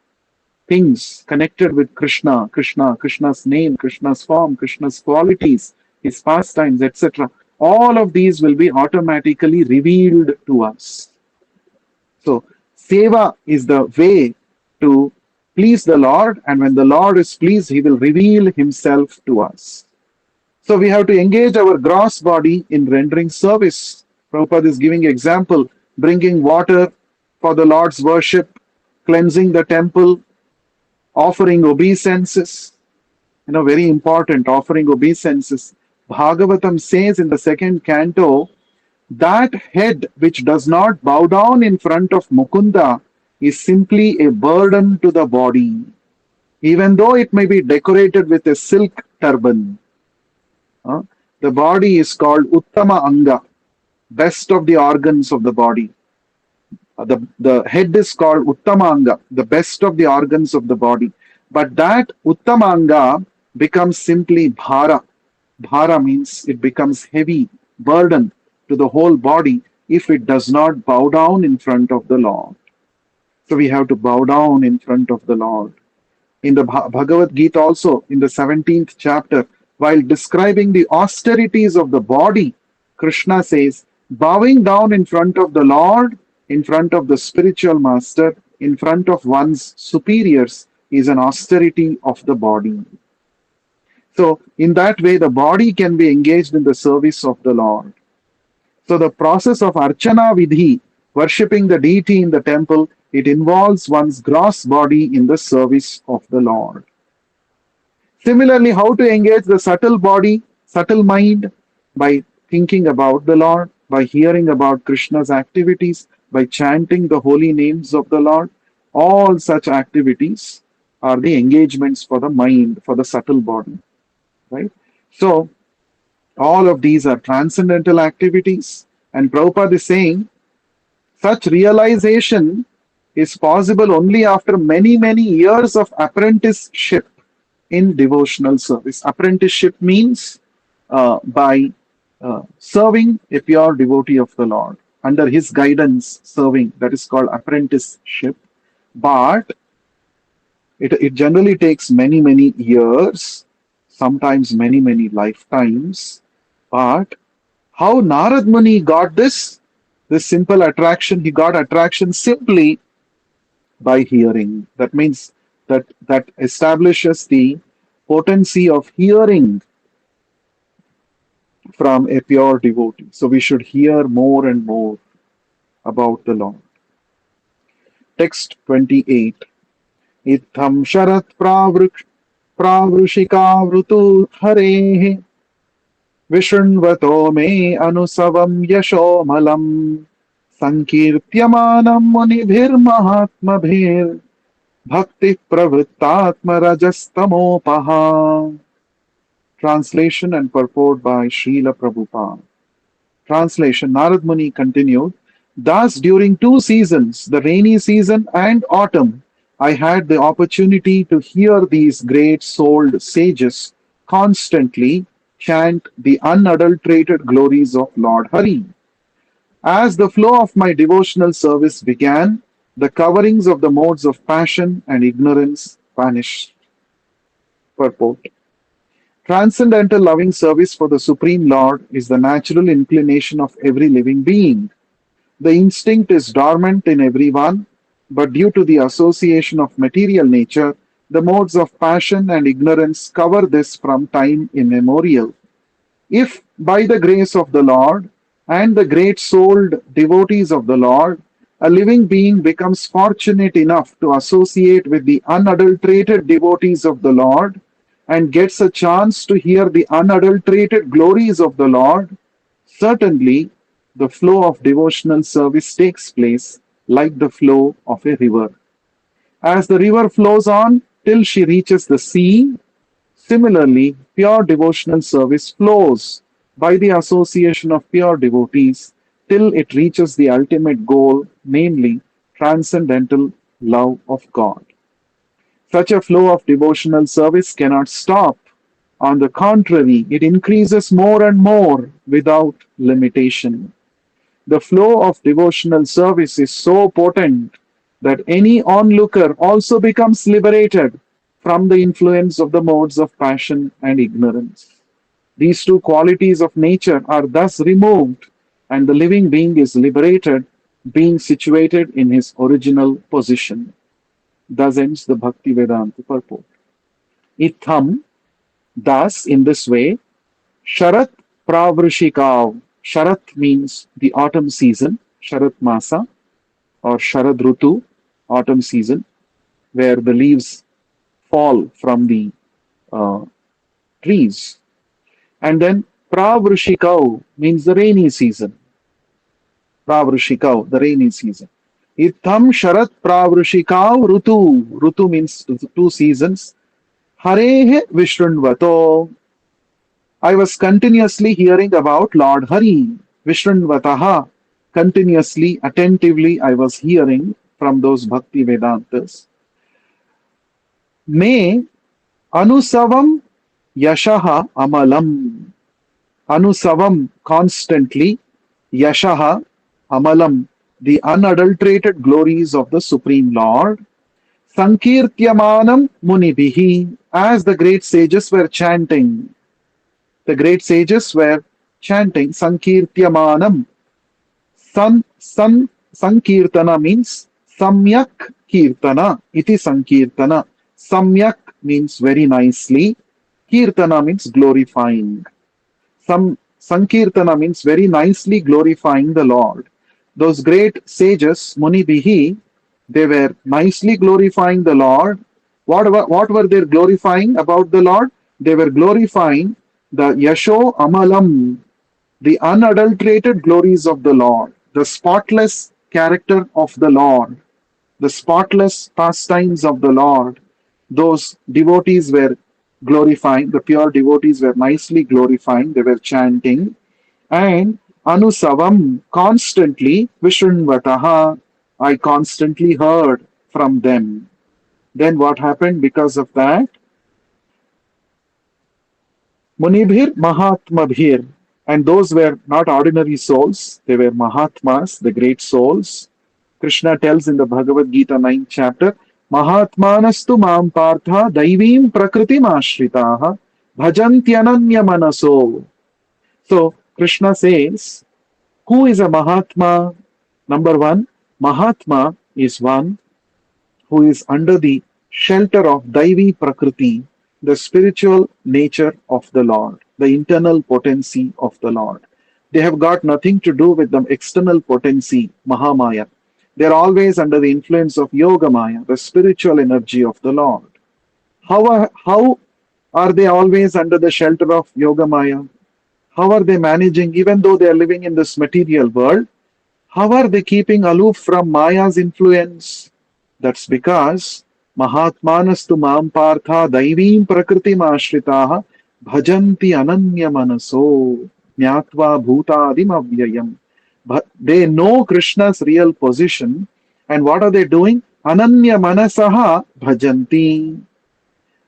things connected with Krishna, Krishna's name, Krishna's form, Krishna's qualities, his pastimes, etc., all of these will be automatically revealed to us. So, seva is the way to please the Lord, and when the Lord is pleased, he will reveal himself to us. So, we have to engage our gross body in rendering service. Prabhupada is giving example, bringing water for the Lord's worship, cleansing the temple, offering obeisances. Very important, offering obeisances. Bhagavatam says in the second canto, that head which does not bow down in front of Mukunda is simply a burden to the body, even though it may be decorated with a silk turban. The body is called Uttama Anga, best of the organs of the body. The head is called Uttamanga, the best of the organs of the body. But that Uttamanga becomes simply Bhara. Bhara means it becomes heavy, burden to the whole body if it does not bow down in front of the Lord. So we have to bow down in front of the Lord. In the Bhagavad Gita also, in the 17th chapter, while describing the austerities of the body, Krishna says, bowing down in front of the Lord, in front of the spiritual master, in front of one's superiors, is an austerity of the body. So, in that way, the body can be engaged in the service of the Lord. So, the process of Archana Vidhi, worshipping the deity in the temple, it involves one's gross body in the service of the Lord. Similarly, how to engage the subtle body, subtle mind by thinking about the Lord, by hearing about Krishna's activities, by chanting the holy names of the Lord. All such activities are the engagements for the mind, for the subtle body, right? So, all of these are transcendental activities. And Prabhupada is saying such realization is possible only after many, many years of apprenticeship in devotional service. Apprenticeship means by serving a pure devotee of the Lord, under his guidance, serving, that is called apprenticeship. But it generally takes many, many years, sometimes many, many lifetimes. But how Narad Muni got this simple attraction, he got attraction simply by hearing. That means that establishes the potency of hearing from a pure devotee. So we should hear more and more about the Lord. Text 28. Itham sharat pravrushika harehe Vishunvato me anusavam yashomalam sankirtyamanam munibhir mahatmabhir bhakti pravrittatma rajastamopaha. Translation and purport by Srila Prabhupada. Translation. Narad Muni continued, thus during two seasons, the rainy season and autumn, I had the opportunity to hear these great souled sages constantly chant the unadulterated glories of Lord Hari. As the flow of my devotional service began, the coverings of the modes of passion and ignorance vanished. Purport. Transcendental loving service for the Supreme Lord is the natural inclination of every living being. The instinct is dormant in everyone, but due to the association of material nature, the modes of passion and ignorance cover this from time immemorial. If by the grace of the Lord and the great souled devotees of the Lord, a living being becomes fortunate enough to associate with the unadulterated devotees of the Lord and gets a chance to hear the unadulterated glories of the Lord, certainly the flow of devotional service takes place like the flow of a river. As the river flows on till she reaches the sea, similarly, pure devotional service flows by the association of pure devotees till it reaches the ultimate goal, namely transcendental love of God. Such a flow of devotional service cannot stop. On the contrary, it increases more and more without limitation. The flow of devotional service is so potent that any onlooker also becomes liberated from the influence of the modes of passion and ignorance. These two qualities of nature are thus removed, and the living being is liberated, being situated in his original position. Thus ends the Bhakti Vedanta purport. Itham, thus, in this way, Sharat Pravrishikav. Sharat means the autumn season, Sharat Masa or Sharad Rutu, autumn season, where the leaves fall from the uh, trees. And then Pravrishikav means the rainy season. Pravrishikav, the rainy season. Itham Sharat Pravrishikav Rutu. Rutu means two seasons. Harehe Vishrunvato. I was continuously hearing about Lord Hari. Vishrunvataha. Continuously, attentively, I was hearing from those Bhakti Vedantas. Me Anusavam Yashaha Amalam. Anusavam, constantly. Yashaha Amalam, the unadulterated glories of the Supreme Lord. Sankirtyamanam Munibihi, as the great sages were chanting. The great sages were chanting Sankirtyamanam. Sankirtana means Samyak Kirtana. Iti Sankirtana. Samyak means very nicely. Kirtana means glorifying. Sankirtana means very nicely glorifying the Lord. Those great sages, Munibihi, they were nicely glorifying the Lord. What were they glorifying about the Lord? They were glorifying the Yasho Amalam, the unadulterated glories of the Lord, the spotless character of the Lord, the spotless pastimes of the Lord. Those devotees were glorifying, the pure devotees were nicely glorifying, they were chanting, and Anusavam constantly Vishunvataha, I constantly heard from them. Then what happened because of that? Munibhir Mahatmabhir. And those were not ordinary souls, they were Mahatmas, the great souls. Krishna tells in the Bhagavad Gita 9th chapter, Mahatmanastu mam partha daivim prakritim ashritaha bhajantyananya manaso. So Krishna says, who is a Mahatma? Number one, Mahatma is one who is under the shelter of Daivi Prakriti, the spiritual nature of the Lord, the internal potency of the Lord. They have got nothing to do with the external potency, Mahamaya. They are always under the influence of Yogamaya, the spiritual energy of the Lord. How are they always under the shelter of Yogamaya? How are they managing, even though they are living in this material world? How are they keeping aloof from Maya's influence? That's because Mahatmanastu mam partha daivim prakritim ashritaha bhajanti ananya manaso jnatva bhutadim avyayam. But they know Krishna's real position, and what are they doing? Ananya manasaha bhajanti.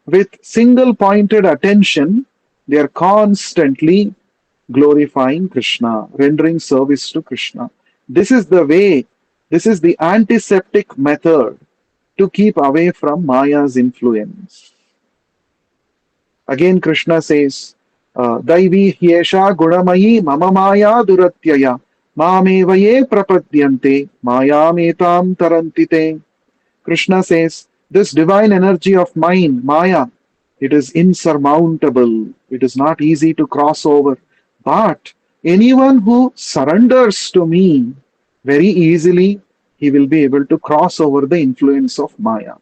With single pointed attention, they are constantly glorifying Krishna, rendering service to Krishna. This is the way, this is the antiseptic method to keep away from Maya's influence. Again, Krishna says, Daivi hyesha gunamayi mama maya duratyaya mamevaye prapadyante mayametam tarantite. Krishna says, this divine energy of mine, Maya, it is insurmountable. It is not easy to cross over. But anyone who surrenders to me very easily, he will be able to cross over the influence of Maya.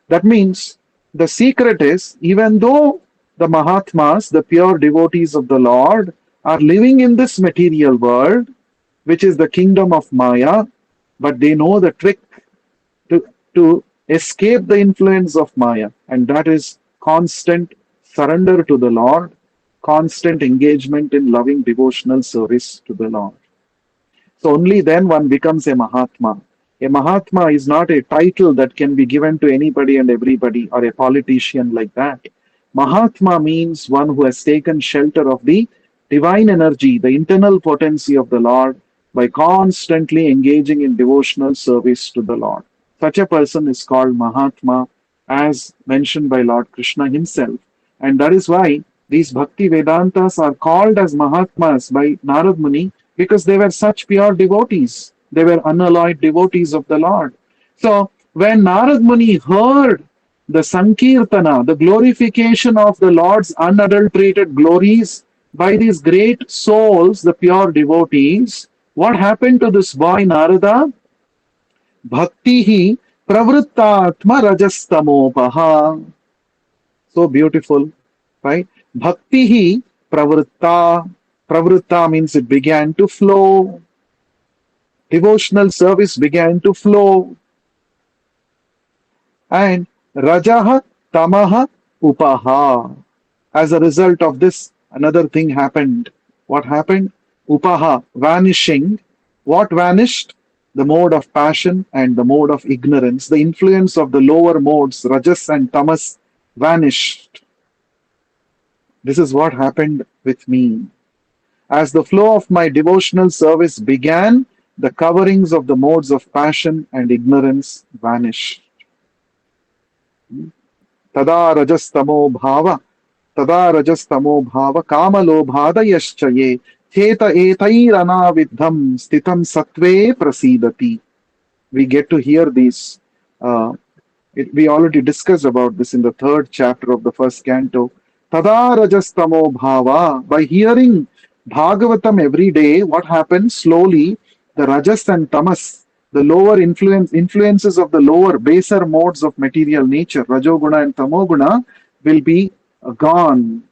That means the secret is, even though the Mahatmas, the pure devotees of the Lord, are living in this material world, which is the kingdom of Maya, but they know the trick to escape the influence of Maya, and that is constant surrender to the Lord, constant engagement in loving devotional service to the Lord. So only then one becomes a Mahatma. A Mahatma is not a title that can be given to anybody and everybody or a politician like that. Mahatma means one who has taken shelter of the divine energy, the internal potency of the Lord, by constantly engaging in devotional service to the Lord. Such a person is called Mahatma, as mentioned by Lord Krishna himself. And that is why these Bhakti Vedantas are called as Mahatmas by Narad Muni, because they were such pure devotees. They were unalloyed devotees of the Lord. So when Narad Muni heard the Sankirtana, the glorification of the Lord's unadulterated glories by these great souls, the pure devotees, what happened to this boy Narada? Bhaktihi pravrittatma rajastamopaha. So beautiful, right? Bhaktihi pravritta. Pravritta means it began to flow. Devotional service began to flow. And Rajaha Tamaha Upaha. As a result of this, another thing happened. What happened? Upaha, vanishing. What vanished? The mode of passion and the mode of ignorance. The influence of the lower modes, Rajas and Tamas, vanished. This is what happened with me. As the flow of my devotional service began, the coverings of the modes of passion and ignorance vanished. Tada rajastamo bhava, tada rajastamo bhava, kamalobhada yaschaye, cheta etairana vidham stitam satve prasidati. We get to hear these. We already discussed about this in the third chapter of the first canto. Tada rajastamo bhava. By hearing Bhagavatam every day, what happens? Slowly, the rajas and tamas, the lower influences of the lower, baser modes of material nature, rajoguna and tamoguna, will be gone.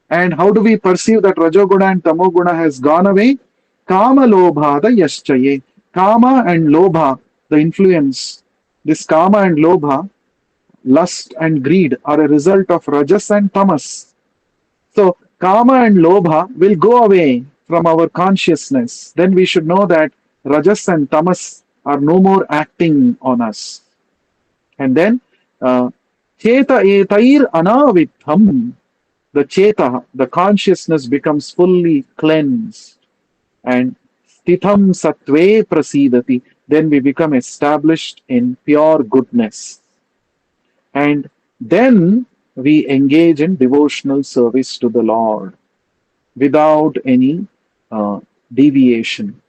And how do we perceive that Rajoguna and Tamoguna has gone away? Kama lobha the yaschaye. Kama and lobha, the influence. This kama and lobha, lust and greed, are a result of rajas and tamas. So kama and lobha will go away from our consciousness. Then we should know that rajas and tamas are no more acting on us. And then cheta etair anavitham, the cheta, the consciousness becomes fully cleansed. And stitham satve prasidati, then we become established in pure goodness. And then we engage in devotional service to the Lord without any uh, deviation.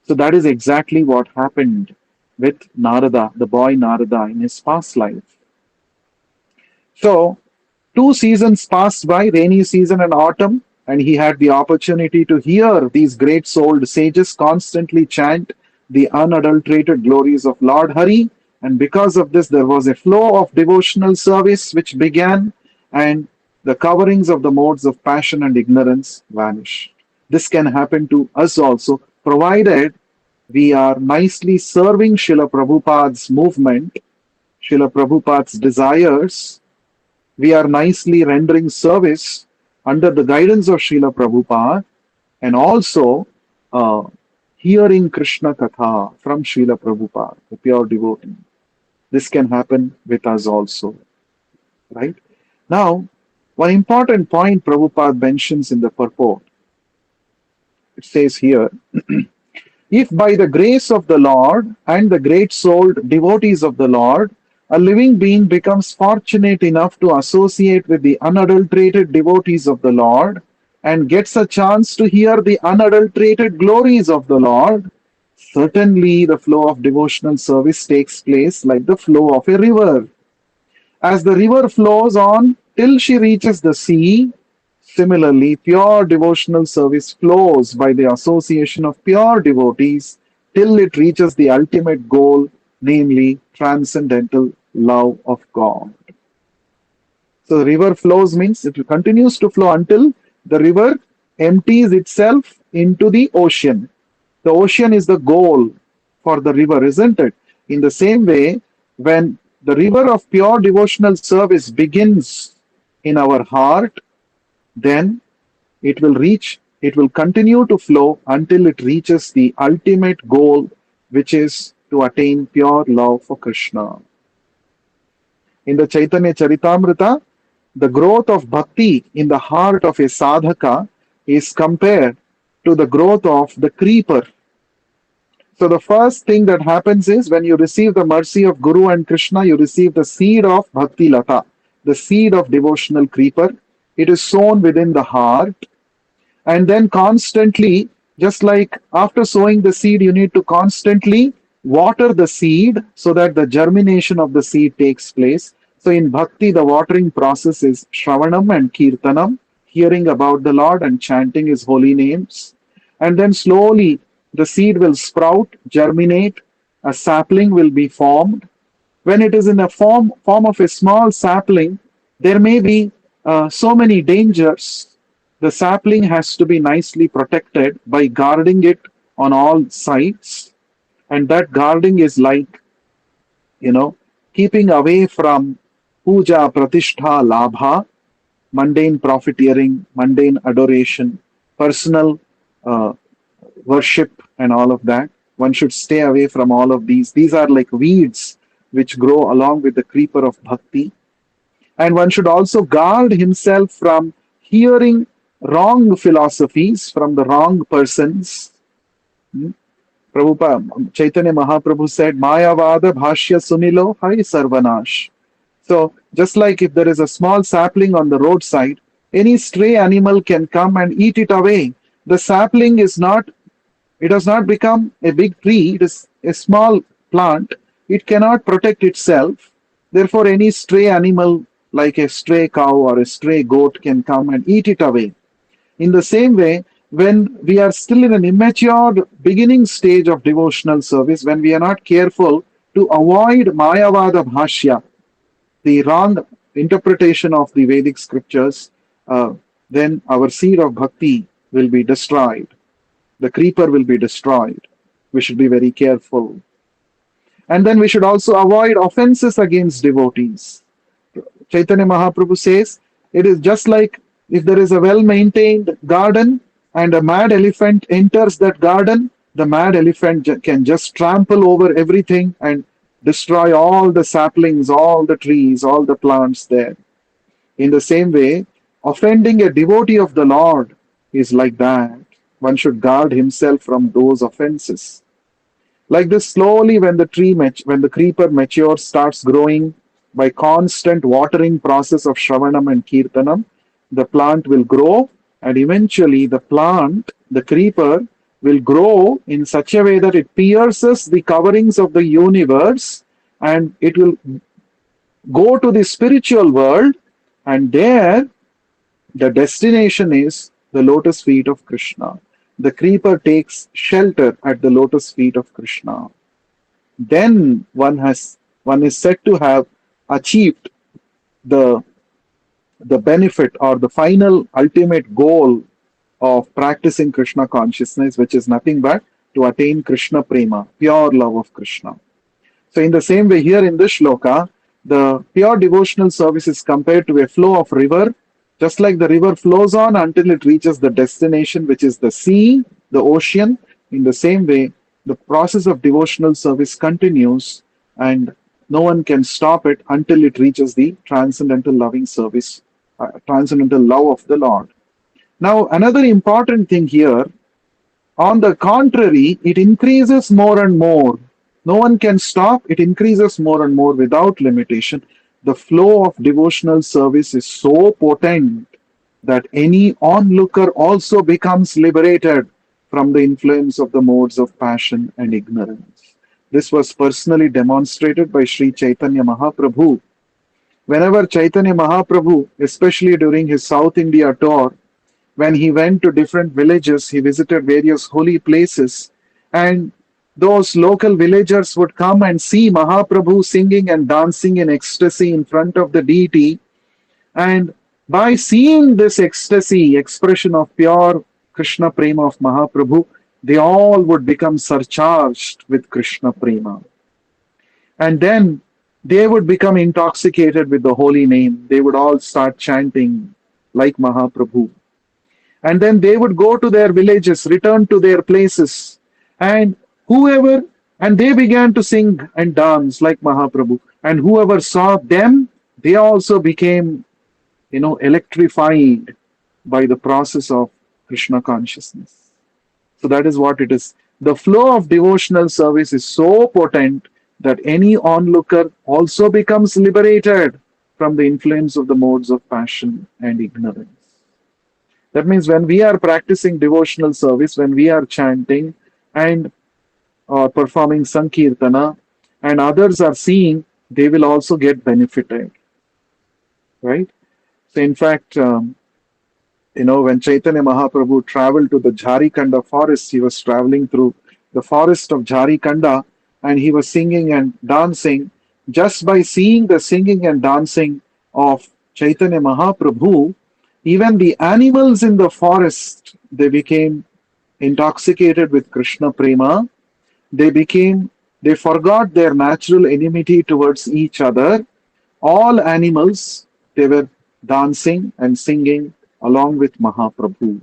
So that is exactly what happened with Narada, the boy Narada, in his past life. So, 2 seasons passed by, rainy season and autumn, and he had the opportunity to hear these great souled sages constantly chant the unadulterated glories of Lord Hari. And because of this, there was a flow of devotional service which began, and the coverings of the modes of passion and ignorance vanished. This can happen to us also, provided we are nicely serving Srila Prabhupada's movement, Srila Prabhupada's desires. We are nicely rendering service under the guidance of Srila Prabhupada, and also uh, hearing Krishna Katha from Srila Prabhupada, the pure devotee. This can happen with us also, right? Now, one important point Prabhupada mentions in the purport, it says here, if by the grace of the Lord and the great souled devotees of the Lord, a living being becomes fortunate enough to associate with the unadulterated devotees of the Lord and gets a chance to hear the unadulterated glories of the Lord, certainly the flow of devotional service takes place like the flow of a river. As the river flows on till she reaches the sea, similarly, pure devotional service flows by the association of pure devotees till it reaches the ultimate goal, namely transcendental love of God. So the river flows means it continues to flow until the river empties itself into the ocean. The ocean is the goal for the river, isn't it? In the same way, when the river of pure devotional service begins in our heart, then it will continue to flow until it reaches the ultimate goal, which is to attain pure love for Krishna. In the Chaitanya Charitamrita, the growth of bhakti in the heart of a sadhaka is compared to the growth of the creeper. So the first thing that happens is when you receive the mercy of Guru and Krishna, you receive the seed of Bhakti Lata, the seed of devotional creeper. It is sown within the heart, and then constantly, just like after sowing the seed, you need to constantly water the seed so that the germination of the seed takes place. So in bhakti, the watering process is shravanam and kirtanam, hearing about the Lord and chanting his holy names. And then slowly the seed will sprout, germinate, a sapling will be formed. When it is in a form of a small sapling, there may be so many dangers. The sapling has to be nicely protected by guarding it on all sides. And that guarding is like, keeping away from puja, pratishtha, labha, mundane profiteering, mundane adoration, personal uh, worship, and all of that. One should stay away from all of these. These are like weeds which grow along with the creeper of bhakti. And one should also guard himself from hearing wrong philosophies from the wrong persons. Hmm? Prabhupada, Chaitanya Mahaprabhu said, Mayavada Bhashya Sunilo Hari Sarvanash. So, just like if there is a small sapling on the roadside, any stray animal can come and eat it away. The sapling is not, it has not become a big tree, it is a small plant. It cannot protect itself. Therefore, any stray animal like a stray cow or a stray goat can come and eat it away. In the same way, when we are still in an immature beginning stage of devotional service, when we are not careful to avoid Mayavada Bhashya, the wrong interpretation of the Vedic scriptures, uh, then our seed of bhakti will be destroyed. The creeper will be destroyed. We should be very careful. And then we should also avoid offenses against devotees. Chaitanya Mahaprabhu says, it is just like if there is a well maintained garden and a mad elephant enters that garden, the mad elephant can just trample over everything and destroy all the saplings, all the trees, all the plants there. In the same way, offending a devotee of the Lord is like that. One should guard himself from those offenses. Like this, slowly, when the creeper matures, starts growing by constant watering process of Shravanam and Kirtanam, the plant will grow, and eventually the creeper, will grow in such a way that it pierces the coverings of the universe, and it will go to the spiritual world, and there the destination is the lotus feet of Krishna. The creeper takes shelter at the lotus feet of Krishna. Then one is said to have achieved the the benefit or the final ultimate goal of practicing Krishna consciousness, which is nothing but to attain Krishna prema, pure love of Krishna. So, in the same way, here in this shloka, the pure devotional service is compared to a flow of river, just like the river flows on until it reaches the destination, which is the sea, the ocean. In the same way, the process of devotional service continues, and no one can stop it until it reaches the transcendental loving service, transcendental love of the Lord. Now, another important thing here, on the contrary, it increases more and more. No one can stop, it increases more and more without limitation. The flow of devotional service is so potent that any onlooker also becomes liberated from the influence of the modes of passion and ignorance. This was personally demonstrated by Sri Chaitanya Mahaprabhu. Whenever Chaitanya Mahaprabhu, especially during his South India tour, when he went to different villages, he visited various holy places, and those local villagers would come and see Mahaprabhu singing and dancing in ecstasy in front of the deity. And by seeing this ecstasy, expression of pure Krishna Prema of Mahaprabhu, they all would become surcharged with Krishna Prema. And then they would become intoxicated with the holy name. They would all start chanting like Mahaprabhu. And then they would go to their villages, return to their places, and whoever, and they began to sing and dance like Mahaprabhu. And whoever saw them, they also became, electrified by the process of Krishna consciousness. So that is what it is. The flow of devotional service is so potent that any onlooker also becomes liberated from the influence of the modes of passion and ignorance. That means when we are practicing devotional service, when we are chanting and performing Sankirtana, and others are seeing, they will also get benefited. Right? So, in fact, when Chaitanya Mahaprabhu traveled to the Jharikanda forest, he was traveling through the forest of Jharikanda, and he was singing and dancing. Just by seeing the singing and dancing of Chaitanya Mahaprabhu, even the animals in the forest, they became intoxicated with Krishna Prema. They forgot their natural enmity towards each other. All animals, they were dancing and singing along with Mahaprabhu.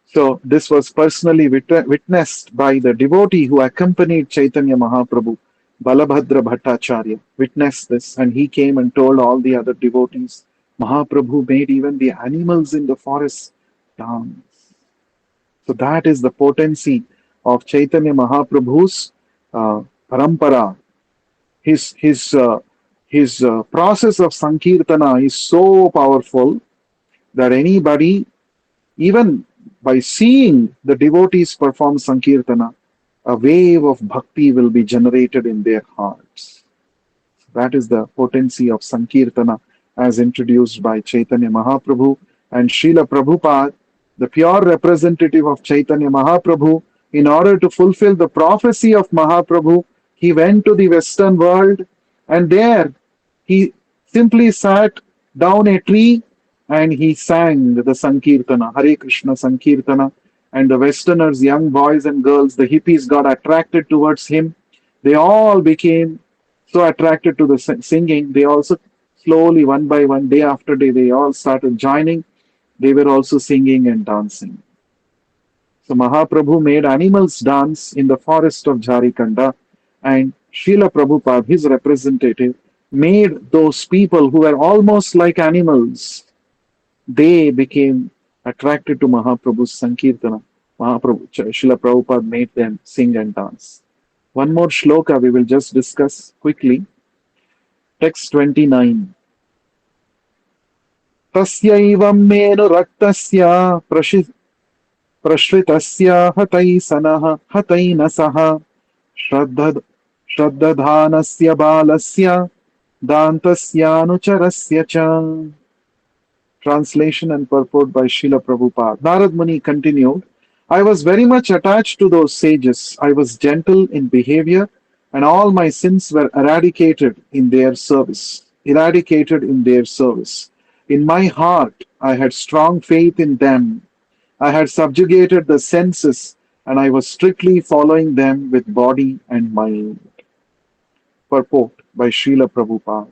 So this was personally witnessed by the devotee who accompanied Chaitanya Mahaprabhu, Balabhadra Bhattacharya, witnessed this, and he came and told all the other devotees, Mahaprabhu made even the animals in the forest dance. So that is the potency of Chaitanya Mahaprabhu's parampara. His process of Sankirtana is so powerful that anybody, even by seeing the devotees perform Sankirtana, a wave of bhakti will be generated in their hearts. That is the potency of Sankirtana as introduced by Chaitanya Mahaprabhu. And Srila Prabhupada, the pure representative of Chaitanya Mahaprabhu, in order to fulfill the prophecy of Mahaprabhu, he went to the Western world, and there He simply sat down a tree and he sang the Sankirtana, Hare Krishna Sankirtana. And the Westerners, young boys and girls, the hippies got attracted towards him. They all became so attracted to the singing. They also slowly, one by one, day after day, they all started joining. They were also singing and dancing. So Mahaprabhu made animals dance in the forest of Jharikanda, and Srila Prabhupada, his representative, made those people who were almost like animals, they became attracted to Mahaprabhu's Sankirtana. Srila Prabhupada made them sing and dance. One more shloka we will just discuss quickly. Text 29. Tasyaivam menu raktasya प्रश्रितस्य हतैः सनः हतैः सह श्रद्ध श्रद्धानस्य बालस्य दान्तस्यानुचरस्य च. Translation and purport by Srila Prabhupada. Narad Muni continued, I was very much attached to those sages. I was gentle in behavior, and all my sins were eradicated in their service. Eradicated in their service. In my heart, I had strong faith in them. I had subjugated the senses, and I was strictly following them with body and mind. Purport by Srila Prabhupada.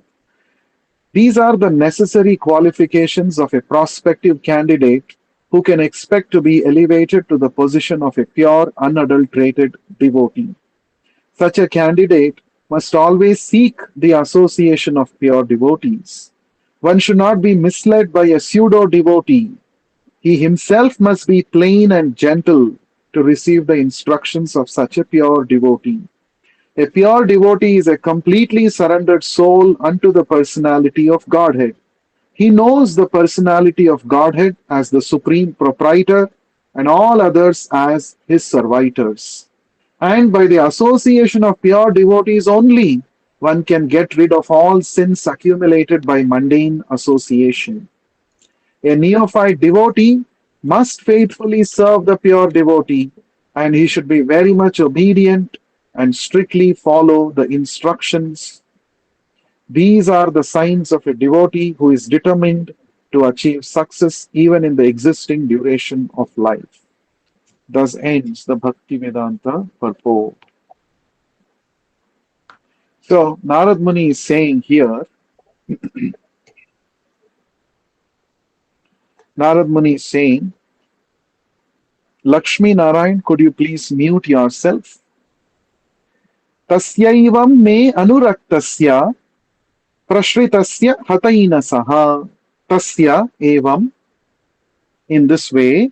These are the necessary qualifications of a prospective candidate who can expect to be elevated to the position of a pure, unadulterated devotee. Such a candidate must always seek the association of pure devotees. One should not be misled by a pseudo devotee. He himself must be plain and gentle to receive the instructions of such a pure devotee. A pure devotee is a completely surrendered soul unto the personality of Godhead. He knows the personality of Godhead as the supreme proprietor and all others as his servitors. And by the association of pure devotees only, one can get rid of all sins accumulated by mundane association. A neophyte devotee must faithfully serve the pure devotee, and he should be very much obedient and strictly follow the instructions. These are the signs of a devotee who is determined to achieve success even in the existing duration of life. Thus ends the Bhakti Vedanta purport. So, Narad Muni is saying here, Narad Muni is saying, Lakshmi Narayan, could you please mute yourself? Tasyaivam me anuraktasya prashritasya hataina saha. Tasya evam, in this way,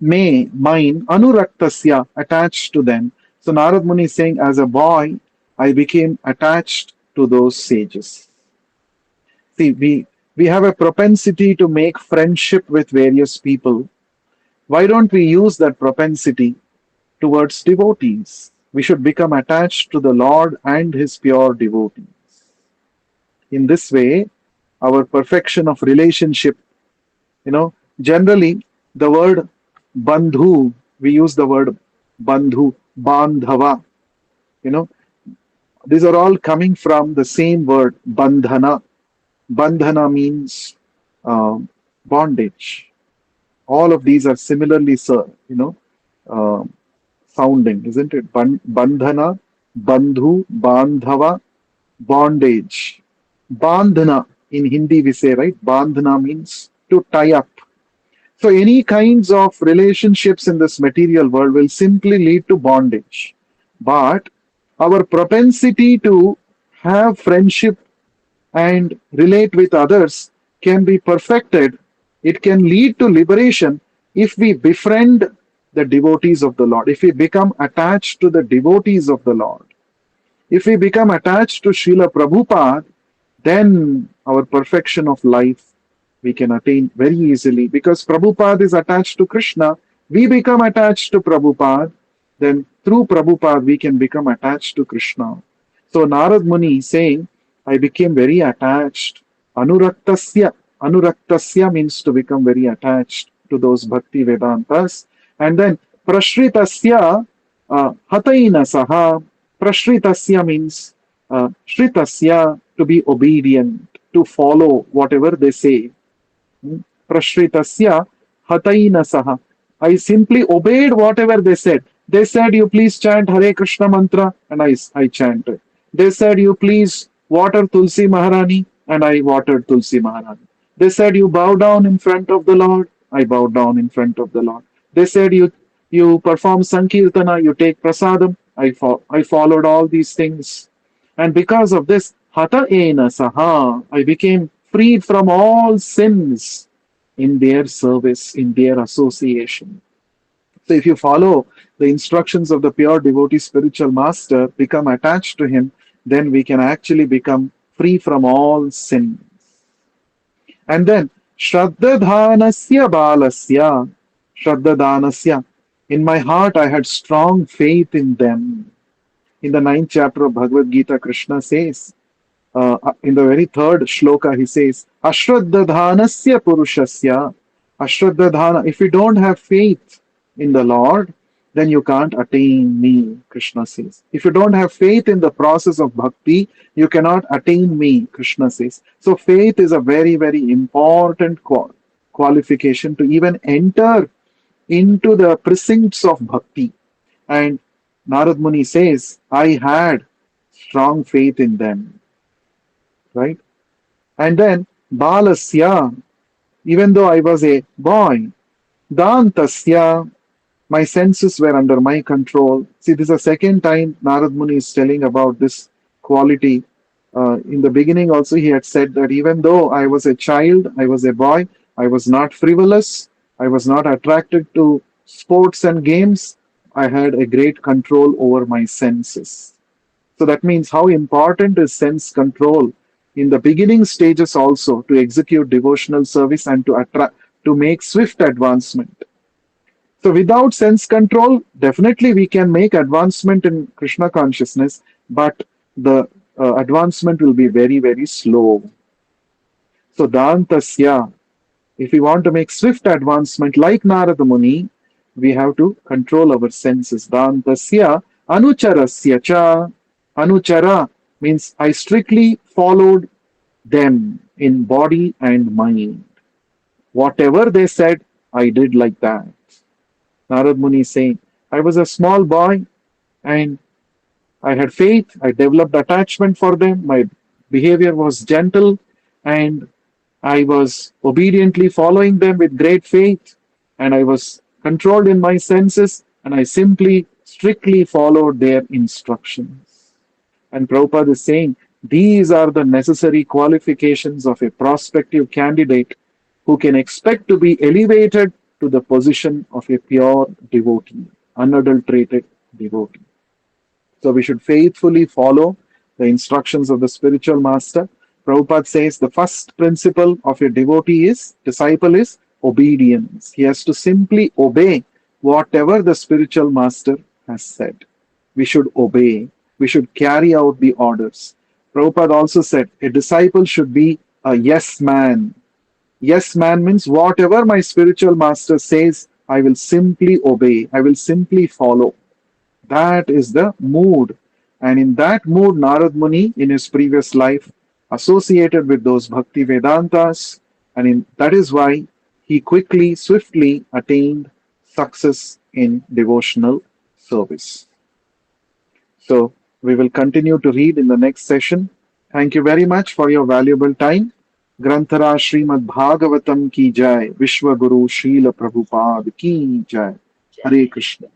me, mine, anuraktasya, attached to them. So Narad Muni is saying, as a boy, I became attached to those sages. See, we have a propensity to make friendship with various people. Why don't we use that propensity towards devotees? We should become attached to the Lord and His pure devotees. In this way, our perfection of relationship, generally the word bandhu, we use the word bandhu, bandhava, these are all coming from the same word, bandhana. Bandhana means bondage. All of these are similarly, sounding, isn't it? Bandhana, bandhu, bandhava, bondage. Bandhana, in Hindi we say, right? Bandhana means to tie up. So any kinds of relationships in this material world will simply lead to bondage. But our propensity to have friendship and relate with others can be perfected. It can lead to liberation if we befriend the devotees of the Lord, if we become attached to the devotees of the Lord. If we become attached to Srila Prabhupada, then our perfection of life we can attain very easily. Because Prabhupada is attached to Krishna, we become attached to Prabhupada, then through Prabhupada we can become attached to Krishna. So Narad Muni is saying, I became very attached. Anuraktasya. Anuraktasya means to become very attached to those Bhakti Vedantas. And then Prashritasya Hataina Saha. Prashritasya means Shritasya, to be obedient, to follow whatever they say. Prashritasya hataina saha. I simply obeyed whatever they said. They said, you please chant Hare Krishna mantra, and I chanted. They said, you please water Tulsi Maharani, and I watered Tulsi Maharani. They said, you bow down in front of the Lord, I bowed down in front of the Lord. They said, you perform Sankirtana, you take prasadam, I followed all these things. And because of this, hata ena saha, I became freed from all sins in their service, in their association. So if you follow the instructions of the pure devotee spiritual master, become attached to him, then we can actually become free from all sin. And then Shraddha Balasya, Shraddha in my heart I had strong faith in them. In the ninth chapter of Bhagavad Gita, Krishna says, in the very third shloka, he says, Ashraddhadhanasya Purushasya. Ashraddhadhana, if you don't have faith in the Lord, then you can't attain me, Krishna says. If you don't have faith in the process of bhakti, you cannot attain me, Krishna says. So faith is a very, very important qualification to even enter into the precincts of bhakti. And Narad Muni says, I had strong faith in them, right? And then Balasya, even though I was a boy, Dantasya, my senses were under my control. See, this is the second time Narad Muni is telling about this quality. In the beginning, also, he had said that even though I was a child, I was a boy, I was not frivolous, I was not attracted to sports and games, I had a great control over my senses. So that means how important is sense control in the beginning stages also to execute devotional service and to attract to make swift advancement. So without sense control, definitely we can make advancement in Krishna consciousness, but the advancement will be very, very slow. So Dantasya, if we want to make swift advancement like Narada Muni, we have to control our senses. Dantasya anucharasya cha. Anuchara means I strictly followed them in body and mind. Whatever they said, I did like that. Narad Muni is saying, I was a small boy and I had faith, I developed attachment for them, my behavior was gentle, and I was obediently following them with great faith, and I was controlled in my senses, and I simply strictly followed their instructions. And Prabhupada is saying these are the necessary qualifications of a prospective candidate who can expect to be elevated to the position of a pure devotee, unadulterated devotee. So we should faithfully follow the instructions of the spiritual master. Prabhupada says the first principle of a devotee is, disciple is obedience. He has to simply obey whatever the spiritual master has said. We should obey. We should carry out the orders. Prabhupada also said a disciple should be a yes man. Yes man means whatever my spiritual master says, I will simply obey. I will simply follow. That is the mood. And in that mood, Narad Muni, in his previous life, associated with those Bhakti Vedantas, and that is why he quickly, swiftly attained success in devotional service. So we will continue to read in the next session. Thank you very much for your valuable time. Granthara Srimad Bhagavatam ki jai, Vishwa Guru Srila Prabhupada ki jai. Hare Krishna.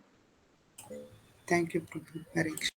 Thank you, Prabhu. Hare Krishna.